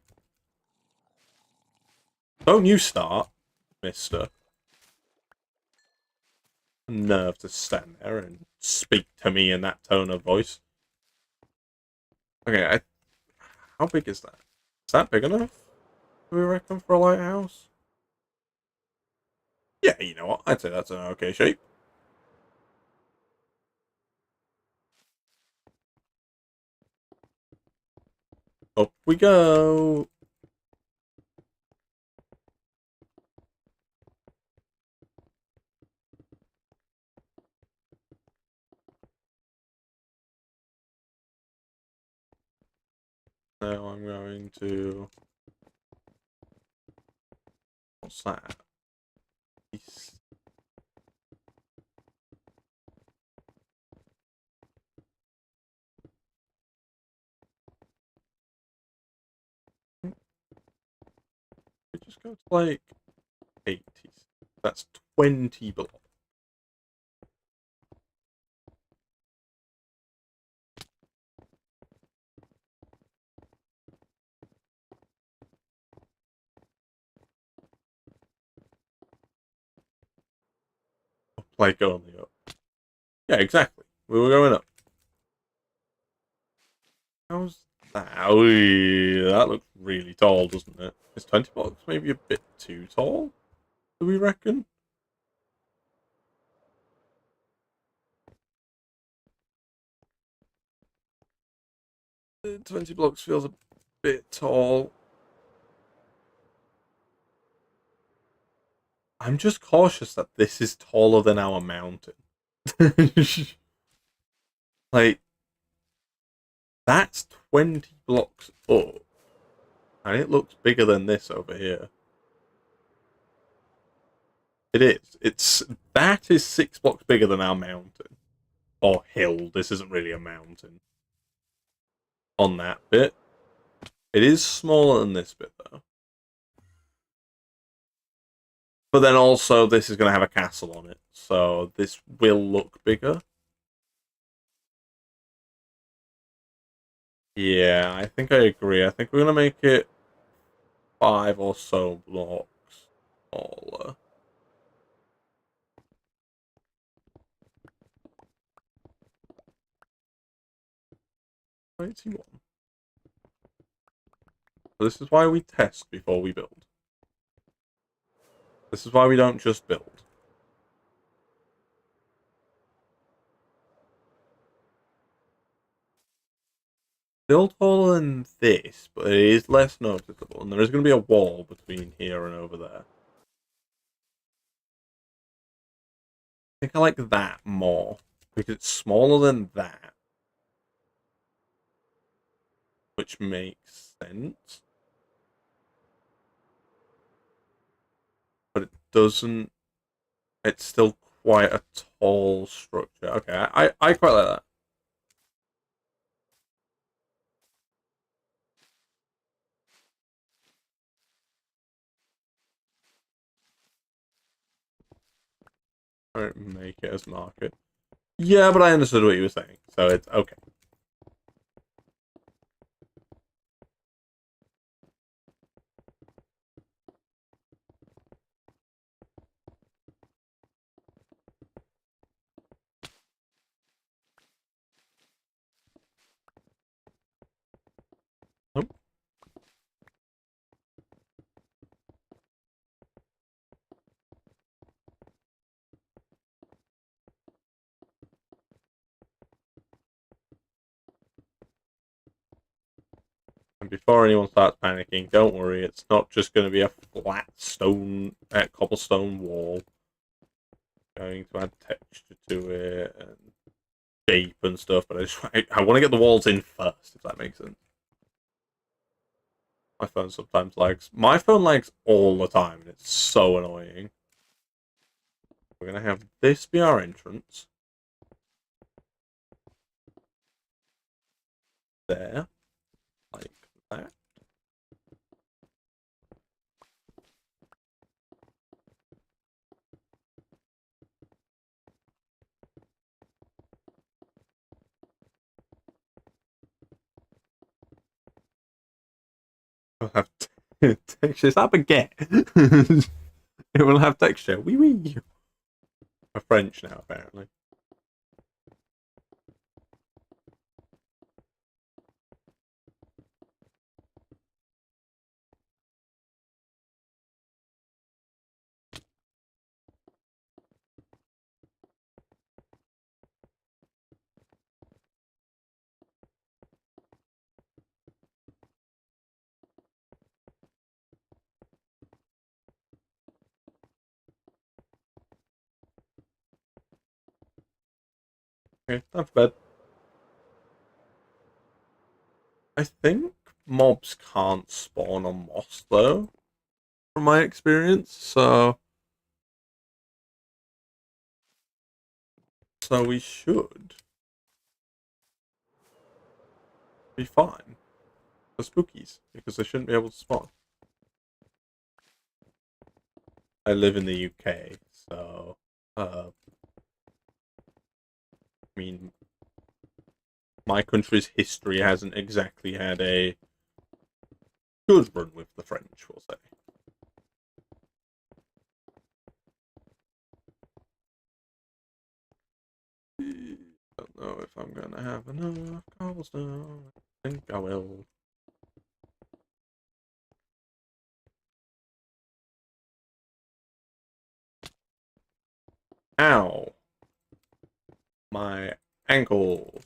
Don't you start, mister. Nerve to stand there and speak to me in that tone of voice. Okay, how big is that? Is that big enough? Do we reckon for a lighthouse? Yeah, you know what? I'd say that's an okay shape. Up we go. Now I'm going to... What's that? We just go to like 80s. That's 20 blocks. Like only up. Yeah, exactly. We were going up. How's that? That looks really tall, doesn't it? Is 20 blocks maybe a bit too tall? Do we reckon? 20 blocks feels a bit tall. I'm just cautious that this is taller than our mountain. Like, that's 20 blocks up. And it looks bigger than this over here. It is. That is 6 blocks bigger than our mountain. Or hill. This isn't really a mountain. On that bit. It is smaller than this bit, though. But then also, this is going to have a castle on it. So this will look bigger. Yeah, I think I agree. I think we're going to make it 5 or so blocks taller. Mighty one. This is why we test before we build. This is why we don't just build. Still taller than this, but it is less noticeable, and there is going to be a wall between here and over there. I think I like that more, because it's smaller than that, which makes sense. But it doesn't... It's still quite a tall structure. Okay, I quite like that. I don't make it as market. Yeah, but I understood what you were saying, so it's okay. Nope. And before anyone starts panicking, don't worry, it's not just going to be a flat stone, cobblestone wall. Going to add texture to it and shape and stuff, but I want to get the walls in first, if that makes sense. My phone sometimes lags. My phone lags all the time, and it's so annoying. We're going to have this be our entrance. There. Like that. We'll have texture. Is that baguette? It will have texture. Wee wee. We're French now, apparently. Okay, time for bed. I think mobs can't spawn on moss though, from my experience. So we should be fine for spookies because they shouldn't be able to spawn. I live in the UK, so I mean, my country's history hasn't exactly had a good run with the French, we'll say. Don't know if I'm gonna have enough cobblestone. I think I will. Ow! My ankles.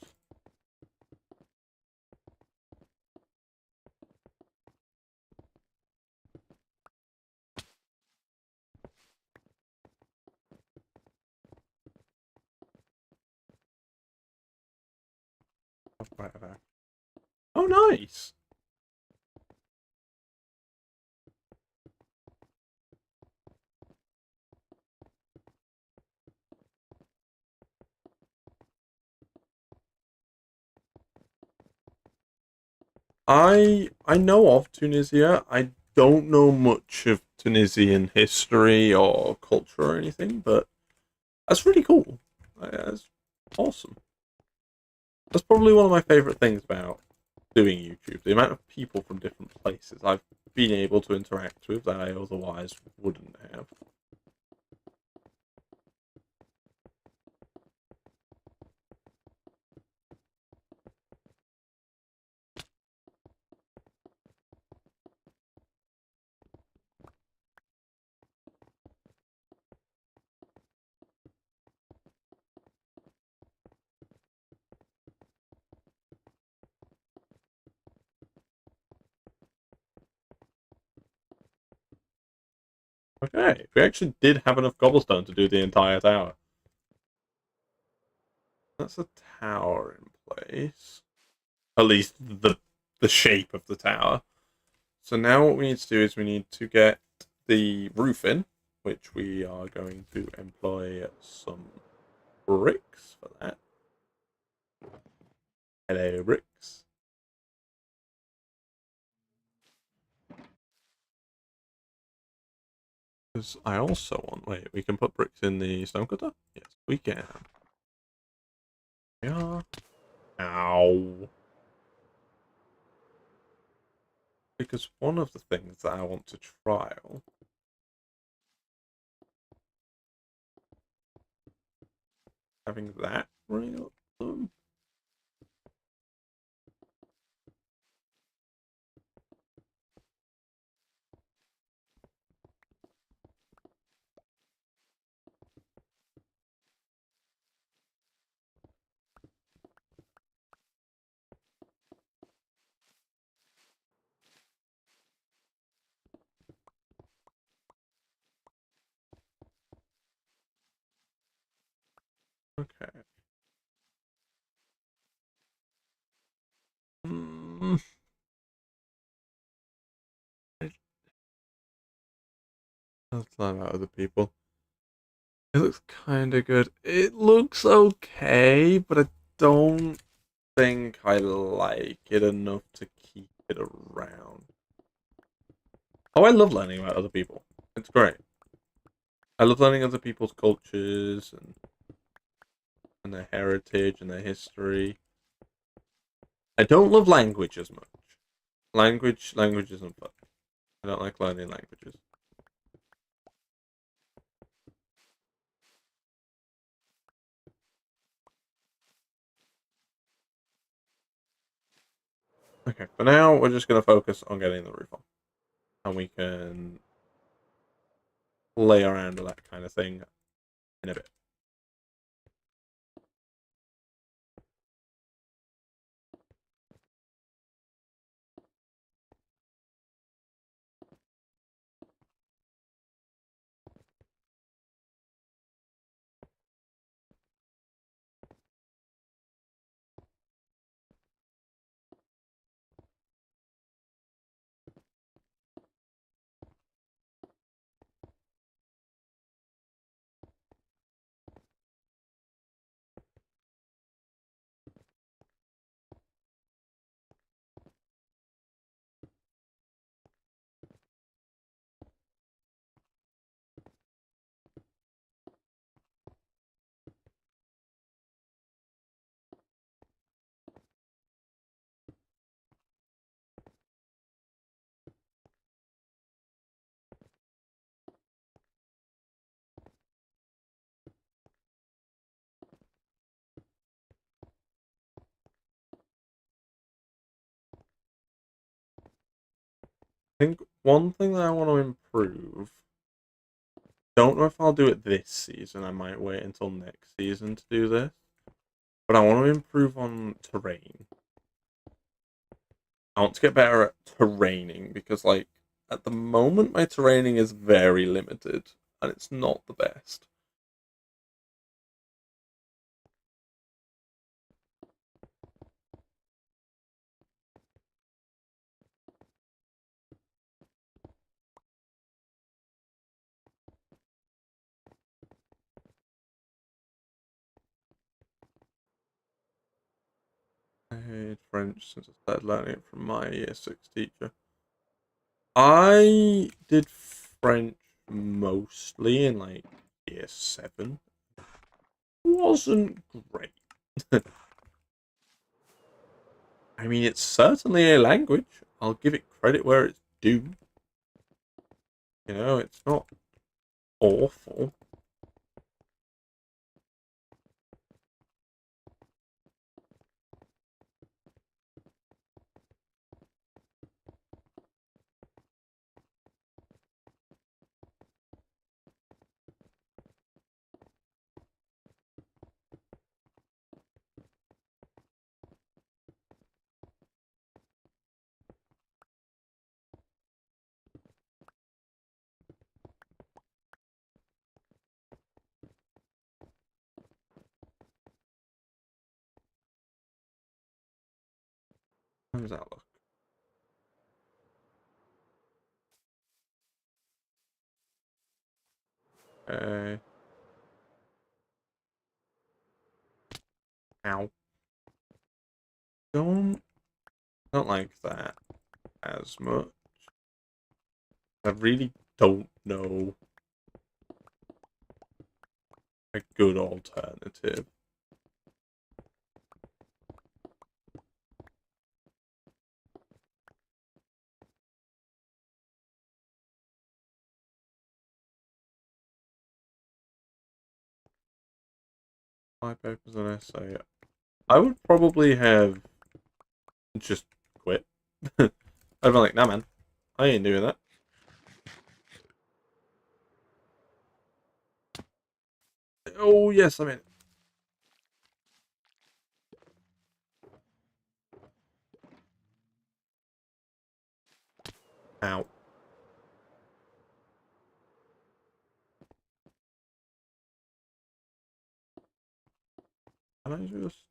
Oh, nice! I know of Tunisia. I don't know much of Tunisian history or culture or anything, but that's really cool. That's awesome. That's probably one of my favorite things about doing YouTube. The amount of people from different places I've been able to interact with that I otherwise wouldn't have. Okay, we actually did have enough cobblestone to do the entire tower. That's a tower in place. At least the shape of the tower. So now what we need to do is we need to get the roof in, which we are going to employ some bricks for that. Hello, bricks. Because I also want... Wait, we can put bricks in the stone cutter? Yes, we can. Yeah. Ow. Because one of the things that I want to trial... Having that running up them. Okay. Hmm. Let's learn about other people. It looks kind of good. It looks okay, but I don't think I like it enough to keep it around. Oh, I love learning about other people. It's great. I love learning other people's cultures and their heritage and their history. I don't love language as much. Language isn't fun. I don't like learning languages. Okay, for now we're just gonna focus on getting the roof on, and we can play around with that kind of thing in a bit. think one thing that I want to improve, don't know if I'll do it this season. I might wait until next season to do this. But I want to improve on terrain. I want to get better at terraining because, like, at the moment, my terraining is very limited and it's not the best. I hated French since I started learning it from my year 6 teacher. I did French mostly in like year 7. Wasn't great. I mean, it's certainly a language. I'll give it credit where it's due. You know, it's not awful. How does that look? Okay. Ow. Don't like that as much. I really don't know a good alternative. Five papers and essay. I would probably have just quit. I'd be like, nah, man, I ain't doing that. Oh yes, I mean, ow. Can I just?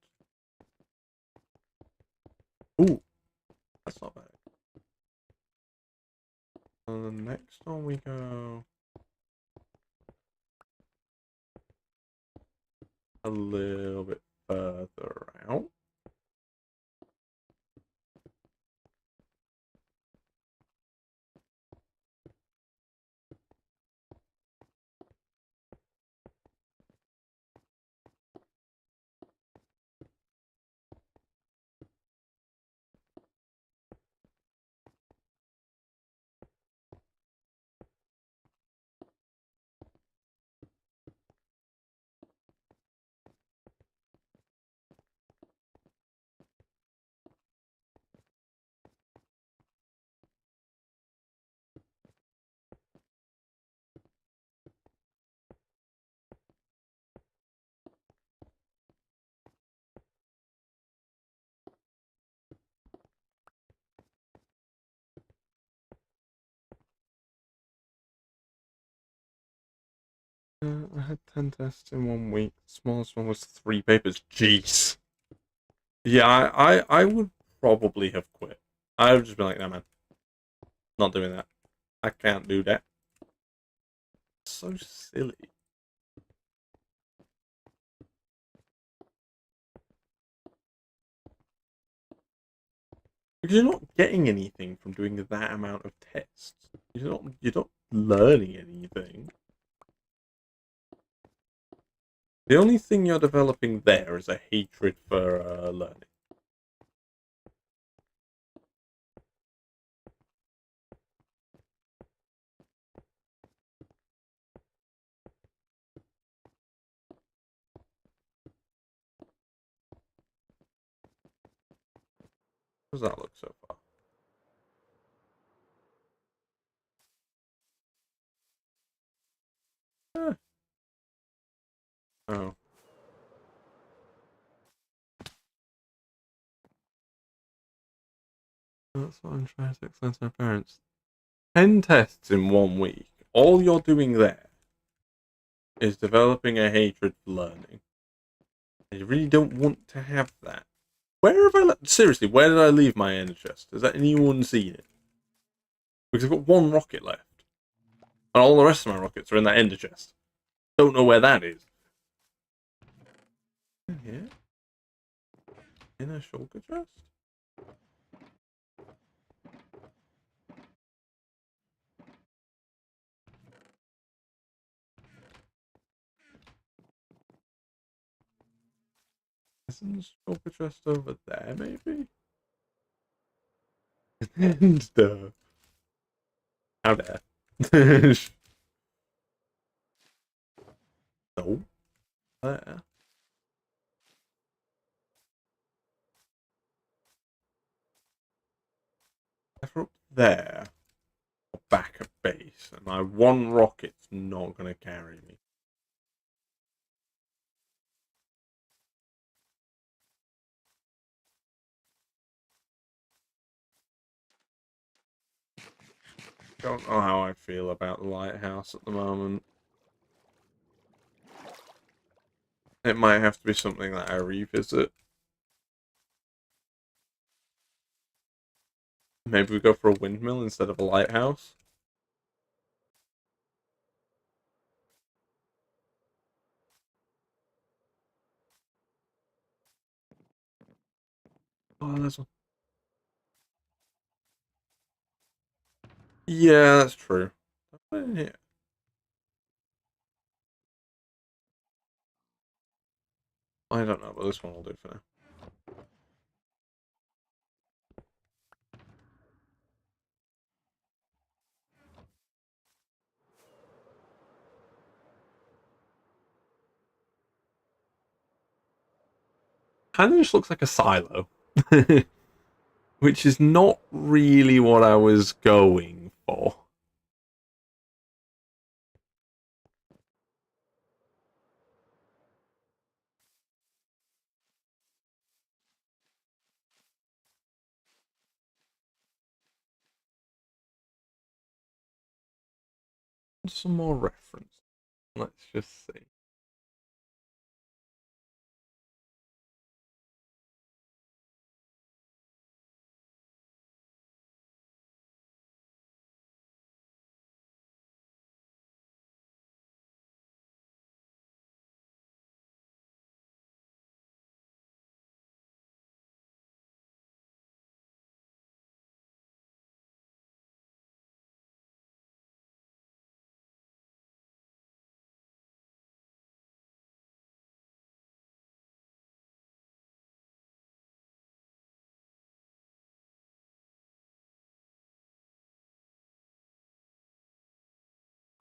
Ooh, that's not bad. And the next one we go a little bit further out. I had 10 tests in 1 week. The smallest one was 3 papers. Jeez. Yeah, I would probably have quit. I would just be like, nah, man, not doing that. I can't do that. So silly. Because you're not getting anything from doing that amount of tests. You're not learning anything. The only thing you're developing there is a hatred for learning. How does that look so far? Oh. That's what I'm trying to explain to my parents. 10 tests in 1 week. All you're doing there is developing a hatred for learning. And you really don't want to have that. Where have I seriously, where did I leave my ender chest? Has anyone seen it? Because I've got one rocket left. And all the rest of my rockets are in that ender chest. Don't know where that is. In here? In a shulker chest? Isn't the shulker chest over there, maybe? And stuff. How dare. No. There. If we're up there, or back at base, and my one rocket's not going to carry me. Don't know how I feel about the lighthouse at the moment. It might have to be something that I revisit. Maybe we go for a windmill instead of a lighthouse. Oh, there's one. Yeah, that's true. I'll put it in here. I don't know, but this one will do for now. Kind of just looks like a silo. Which is not really what I was going for. Some more reference. Let's just see.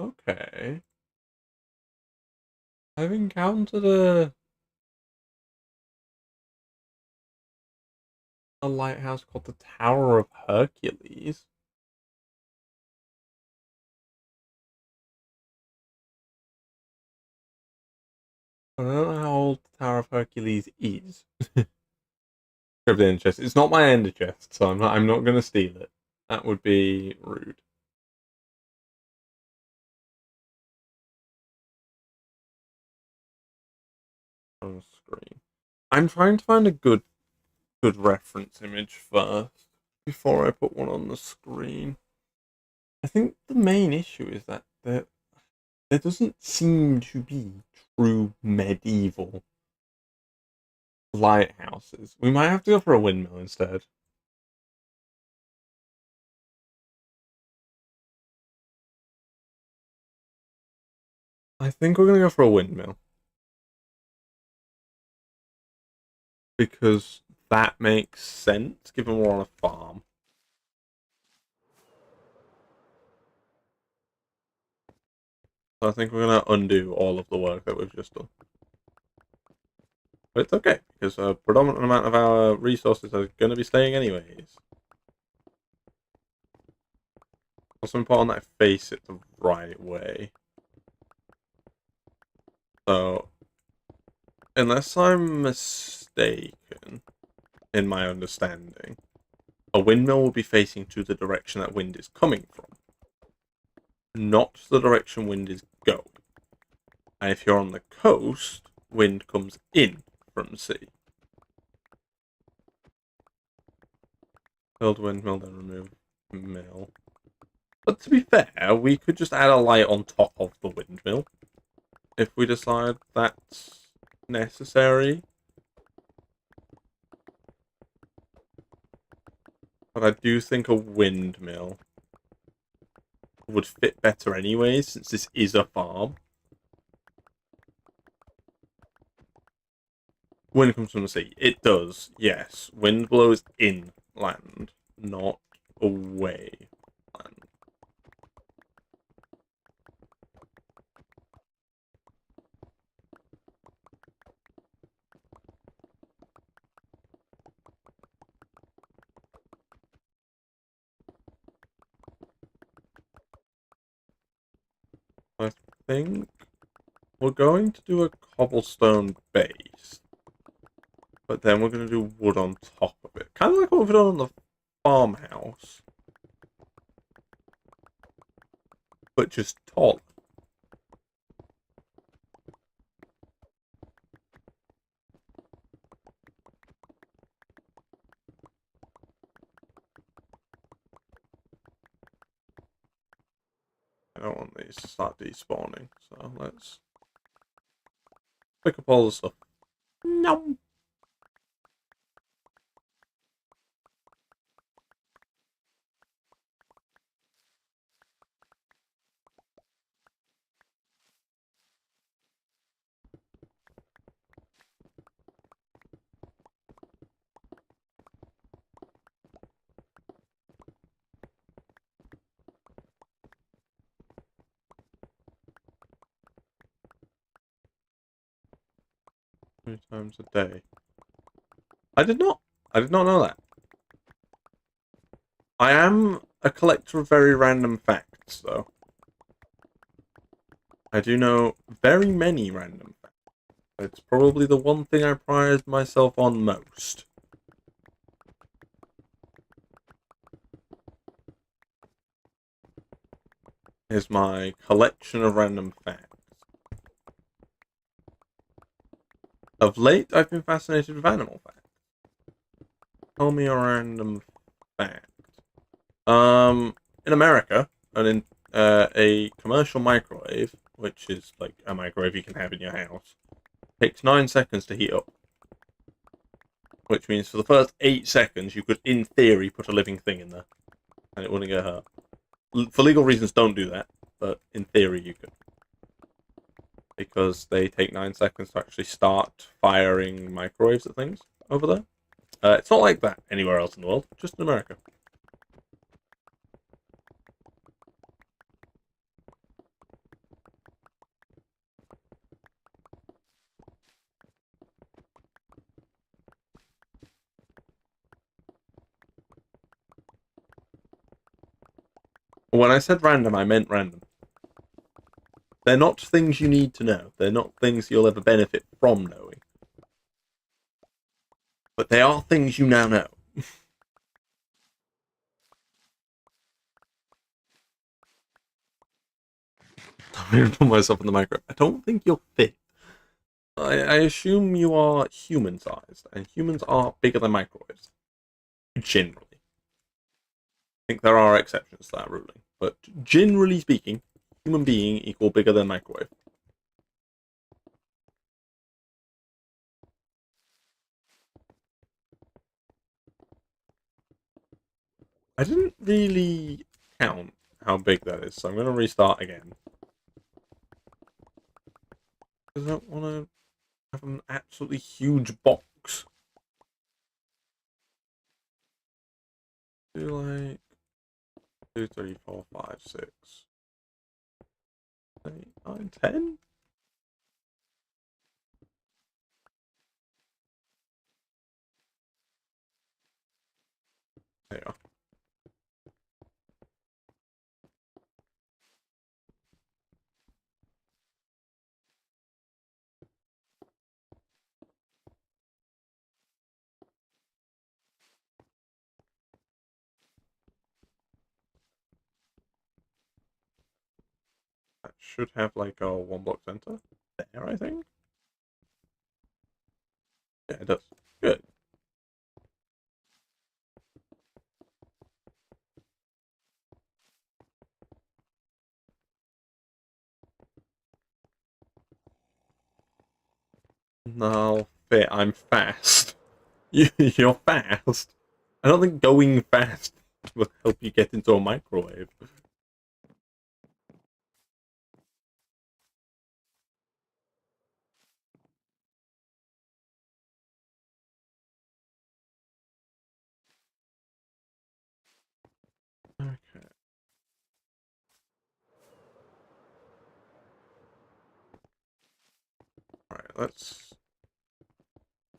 Okay. I've encountered a lighthouse called the Tower of Hercules. I don't know how old the Tower of Hercules is. Of the chest. It's not my ender chest, so I'm not gonna steal it. That would be rude. On the screen. I'm trying to find a good reference image first before I put one on the screen. I think the main issue is that there doesn't seem to be true medieval lighthouses. We might have to go for a windmill instead. I think we're gonna go for a windmill because that makes sense given we're on a farm. So I think we're gonna undo all of the work that we've just done. But it's okay because a predominant amount of our resources are going to be staying anyways. Also important that I face it the right way. So unless I'm mistaken in my understanding, a windmill will be facing to the direction that wind is coming from, not the direction wind is going. And if you're on the coast, wind comes in from sea. Build windmill, then remove mill. But to be fair, we could just add a light on top of the windmill if we decide that's necessary. But I do think a windmill would fit better anyway, since this is a farm. Wind comes from the sea. It does, yes. Wind blows inland, not away land. I think we're going to do a cobblestone base, but then we're going to do wood on top of it. Kind of like what we've done on the farmhouse, but just taller. I don't want these to start despawning, so let's pick up all the stuff. No. Three times a day. I did not. I did not know that. I am a collector of very random facts, though. I do know very many random facts. It's probably the one thing I pride myself on most. Is my collection of random facts. Of late, I've been fascinated with animal facts. Tell me a random fact. In America, and in a commercial microwave, which is like a microwave you can have in your house, takes 9 seconds to heat up. Which means for the first 8 seconds, you could, in theory, put a living thing in there, and it wouldn't get hurt. For legal reasons, don't do that, but in theory, you could. Because they take 9 seconds to actually start firing microwaves at things over there. It's not like that anywhere else in the world, just in America. When I said random, I meant random. They're not things you need to know. They're not things you'll ever benefit from knowing. But they are things you now know. I'm going to put myself in the micro. I don't think you'll fit. I assume you are human-sized, and humans are bigger than microwaves. Generally. I think there are exceptions to that ruling. But generally speaking, human being equal bigger than microwave. I didn't really count how big that is, so I'm going to restart again. Because I don't want to have an absolutely huge box. Do like 2, 3, 4, 5, 6, 8, 9, 10? There you are. should have like a 1 block center there, I think. Yeah, it does. Good. No, fit. I'm fast. You're fast. I don't think going fast will help you get into a microwave. Okay. Alright, let's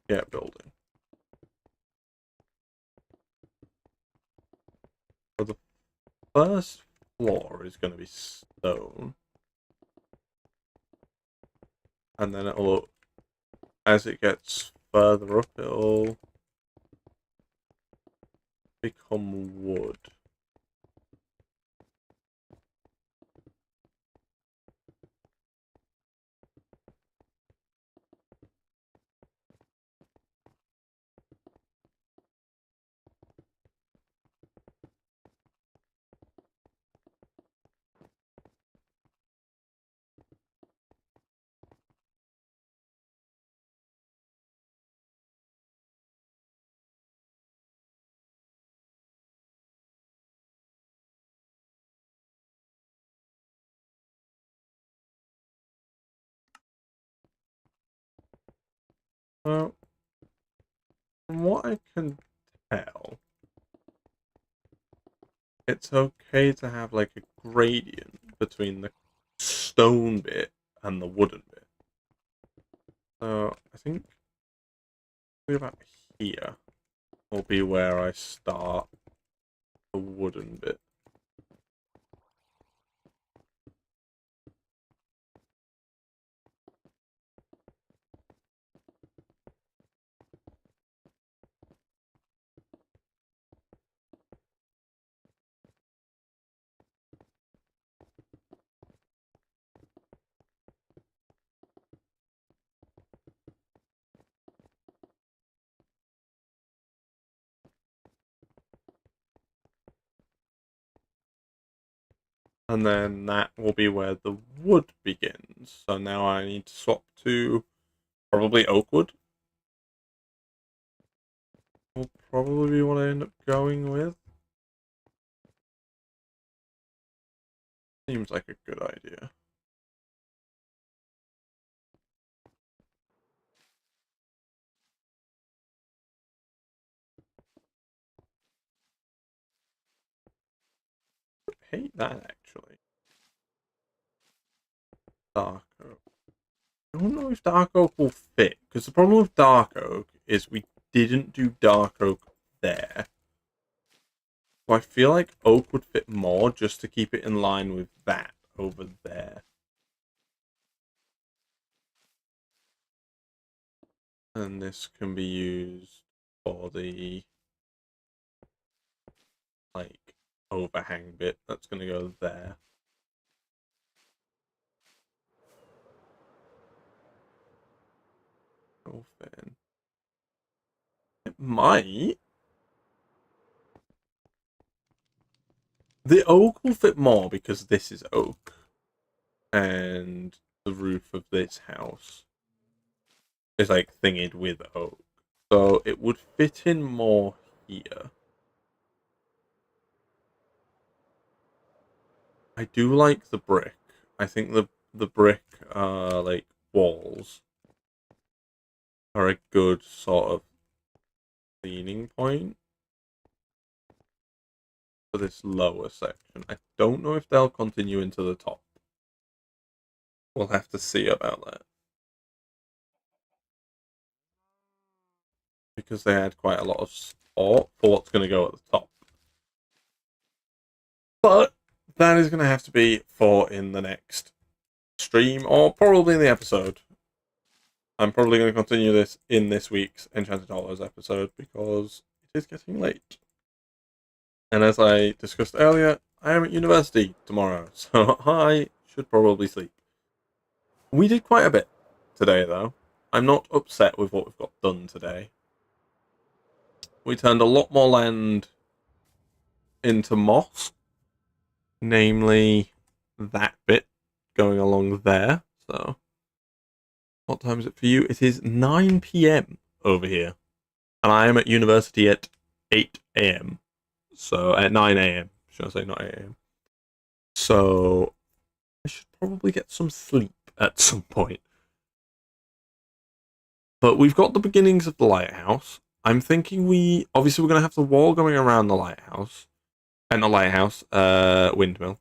get building. So the first floor is going to be stone. And then it'll, as it gets further up, it'll become wood. Well, from what I can tell, it's okay to have like a gradient between the stone bit and the wooden bit. So I think about here will be where I start the wooden bit. And then that will be where the wood begins. So now I need to swap to probably oak wood. Will probably be what I end up going with. Seems like a good idea. I hate that actually. Dark oak. I don't know if dark oak will fit, because the problem with dark oak is we didn't do dark oak there. So I feel like oak would fit more just to keep it in line with that over there. And this can be used for the like overhang bit that's going to go there. It'll fit in. It might. The oak will fit more because this is oak. And the roof of this house is like thinged with oak. So it would fit in more here. I do like the brick. I think the brick like walls are a good sort of leaning point for this lower section. I don't know if they'll continue into the top. We'll have to see about that. Because they had quite a lot of support for what's going to go at the top. But that is going to have to be for in the next stream, or probably in the episode. I'm probably going to continue this in this week's Enchanted Hollows episode because it is getting late. And as I discussed earlier, I am at university tomorrow, so I should probably sleep. We did quite a bit today, though. I'm not upset with what we've got done today. We turned a lot more land into moss, namely that bit going along there. So, what time is it for you? It is 9 p.m. over here, and I am at university at 8 a.m. So, at 9 a.m. Should I say not 8 a.m.? So, I should probably get some sleep at some point. But we've got the beginnings of the lighthouse. I'm thinking obviously we're going to have the wall going around the lighthouse. And the lighthouse, windmill.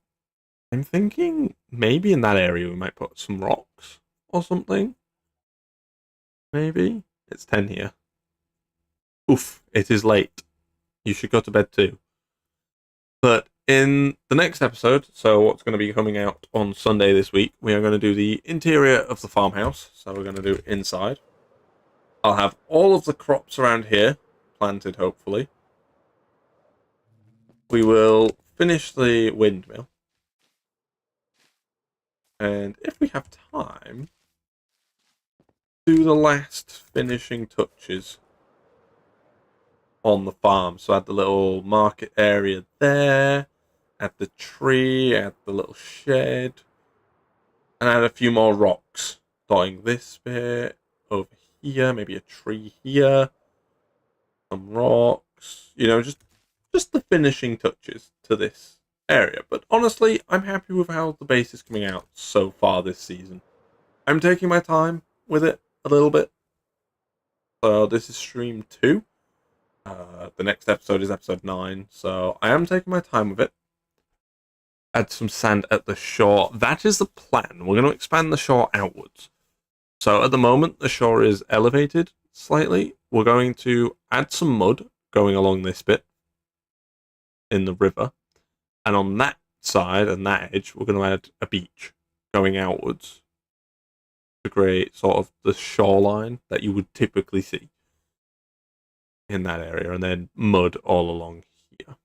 I'm thinking maybe in that area we might put some rocks or something. Maybe. It's 10 here. Oof, it is late. You should go to bed too. But in the next episode, so what's going to be coming out on Sunday this week, we are going to do the interior of the farmhouse. So we're going to do inside. I'll have all of the crops around here planted, hopefully. We will finish the windmill. And if we have time, do the last finishing touches on the farm. So add the little market area there, add the tree, add the little shed, and add a few more rocks, dotting this bit over here, maybe a tree here, some rocks, just the finishing touches to this area. But honestly, I'm happy with how the base is coming out so far this season. I'm taking my time with it a little bit. So this is stream 2. The next episode is episode 9, so I am taking my time with it. Add some sand at the shore. That is the plan. We're going to expand the shore outwards. So at the moment, the shore is elevated slightly. We're going to add some mud going along this bit in the river. And on that side and that edge, we're going to add a beach going outwards to create sort of the shoreline that you would typically see in that area, and then mud all along here.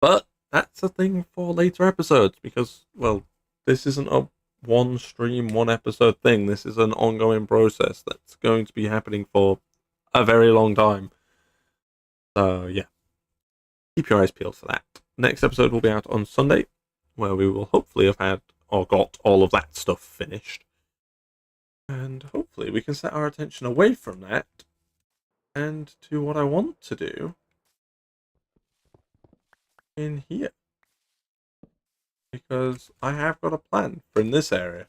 But that's a thing for later episodes because, well, this isn't a one stream, one episode thing. This is an ongoing process that's going to be happening for a very long time. So, yeah. Keep your eyes peeled for that. Next episode will be out on Sunday, where we will hopefully have had or got all of that stuff finished. And hopefully we can set our attention away from that and to what I want to do in here. Because I have got a plan for in this area.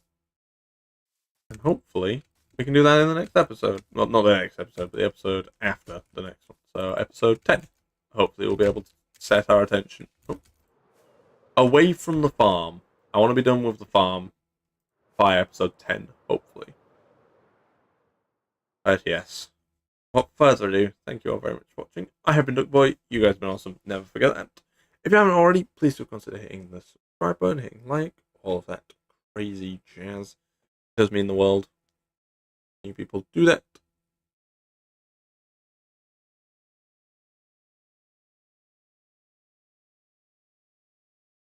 And hopefully we can do that in the next episode. Well, not the next episode, but the episode after the next one. So episode 10. Hopefully we'll be able to set our attention away from the farm. I want to be done with the farm by episode 10, hopefully. But yes. Without further ado, thank you all very much for watching. I have been DuckBoy. You guys have been awesome. Never forget that. If you haven't already, please do consider hitting the subscribe button, hitting like, all of that crazy jazz. It does mean the world. New people do that.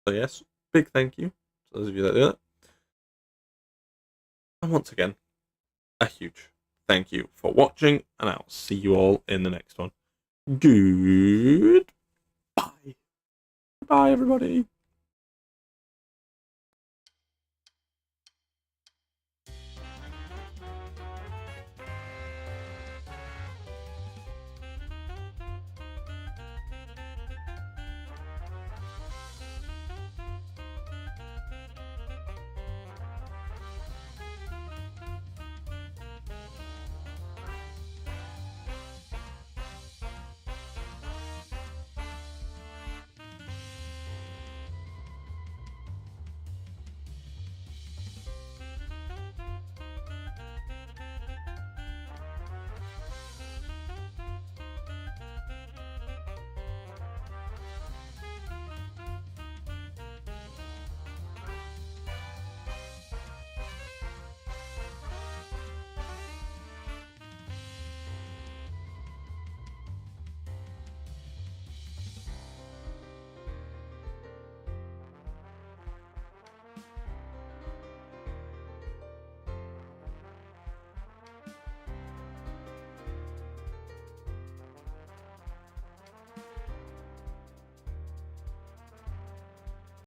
So yes, big thank you to those of you that do that. And once again, a huge thank you for watching, and I'll see you all in the next one. Goodbye. Bye, everybody.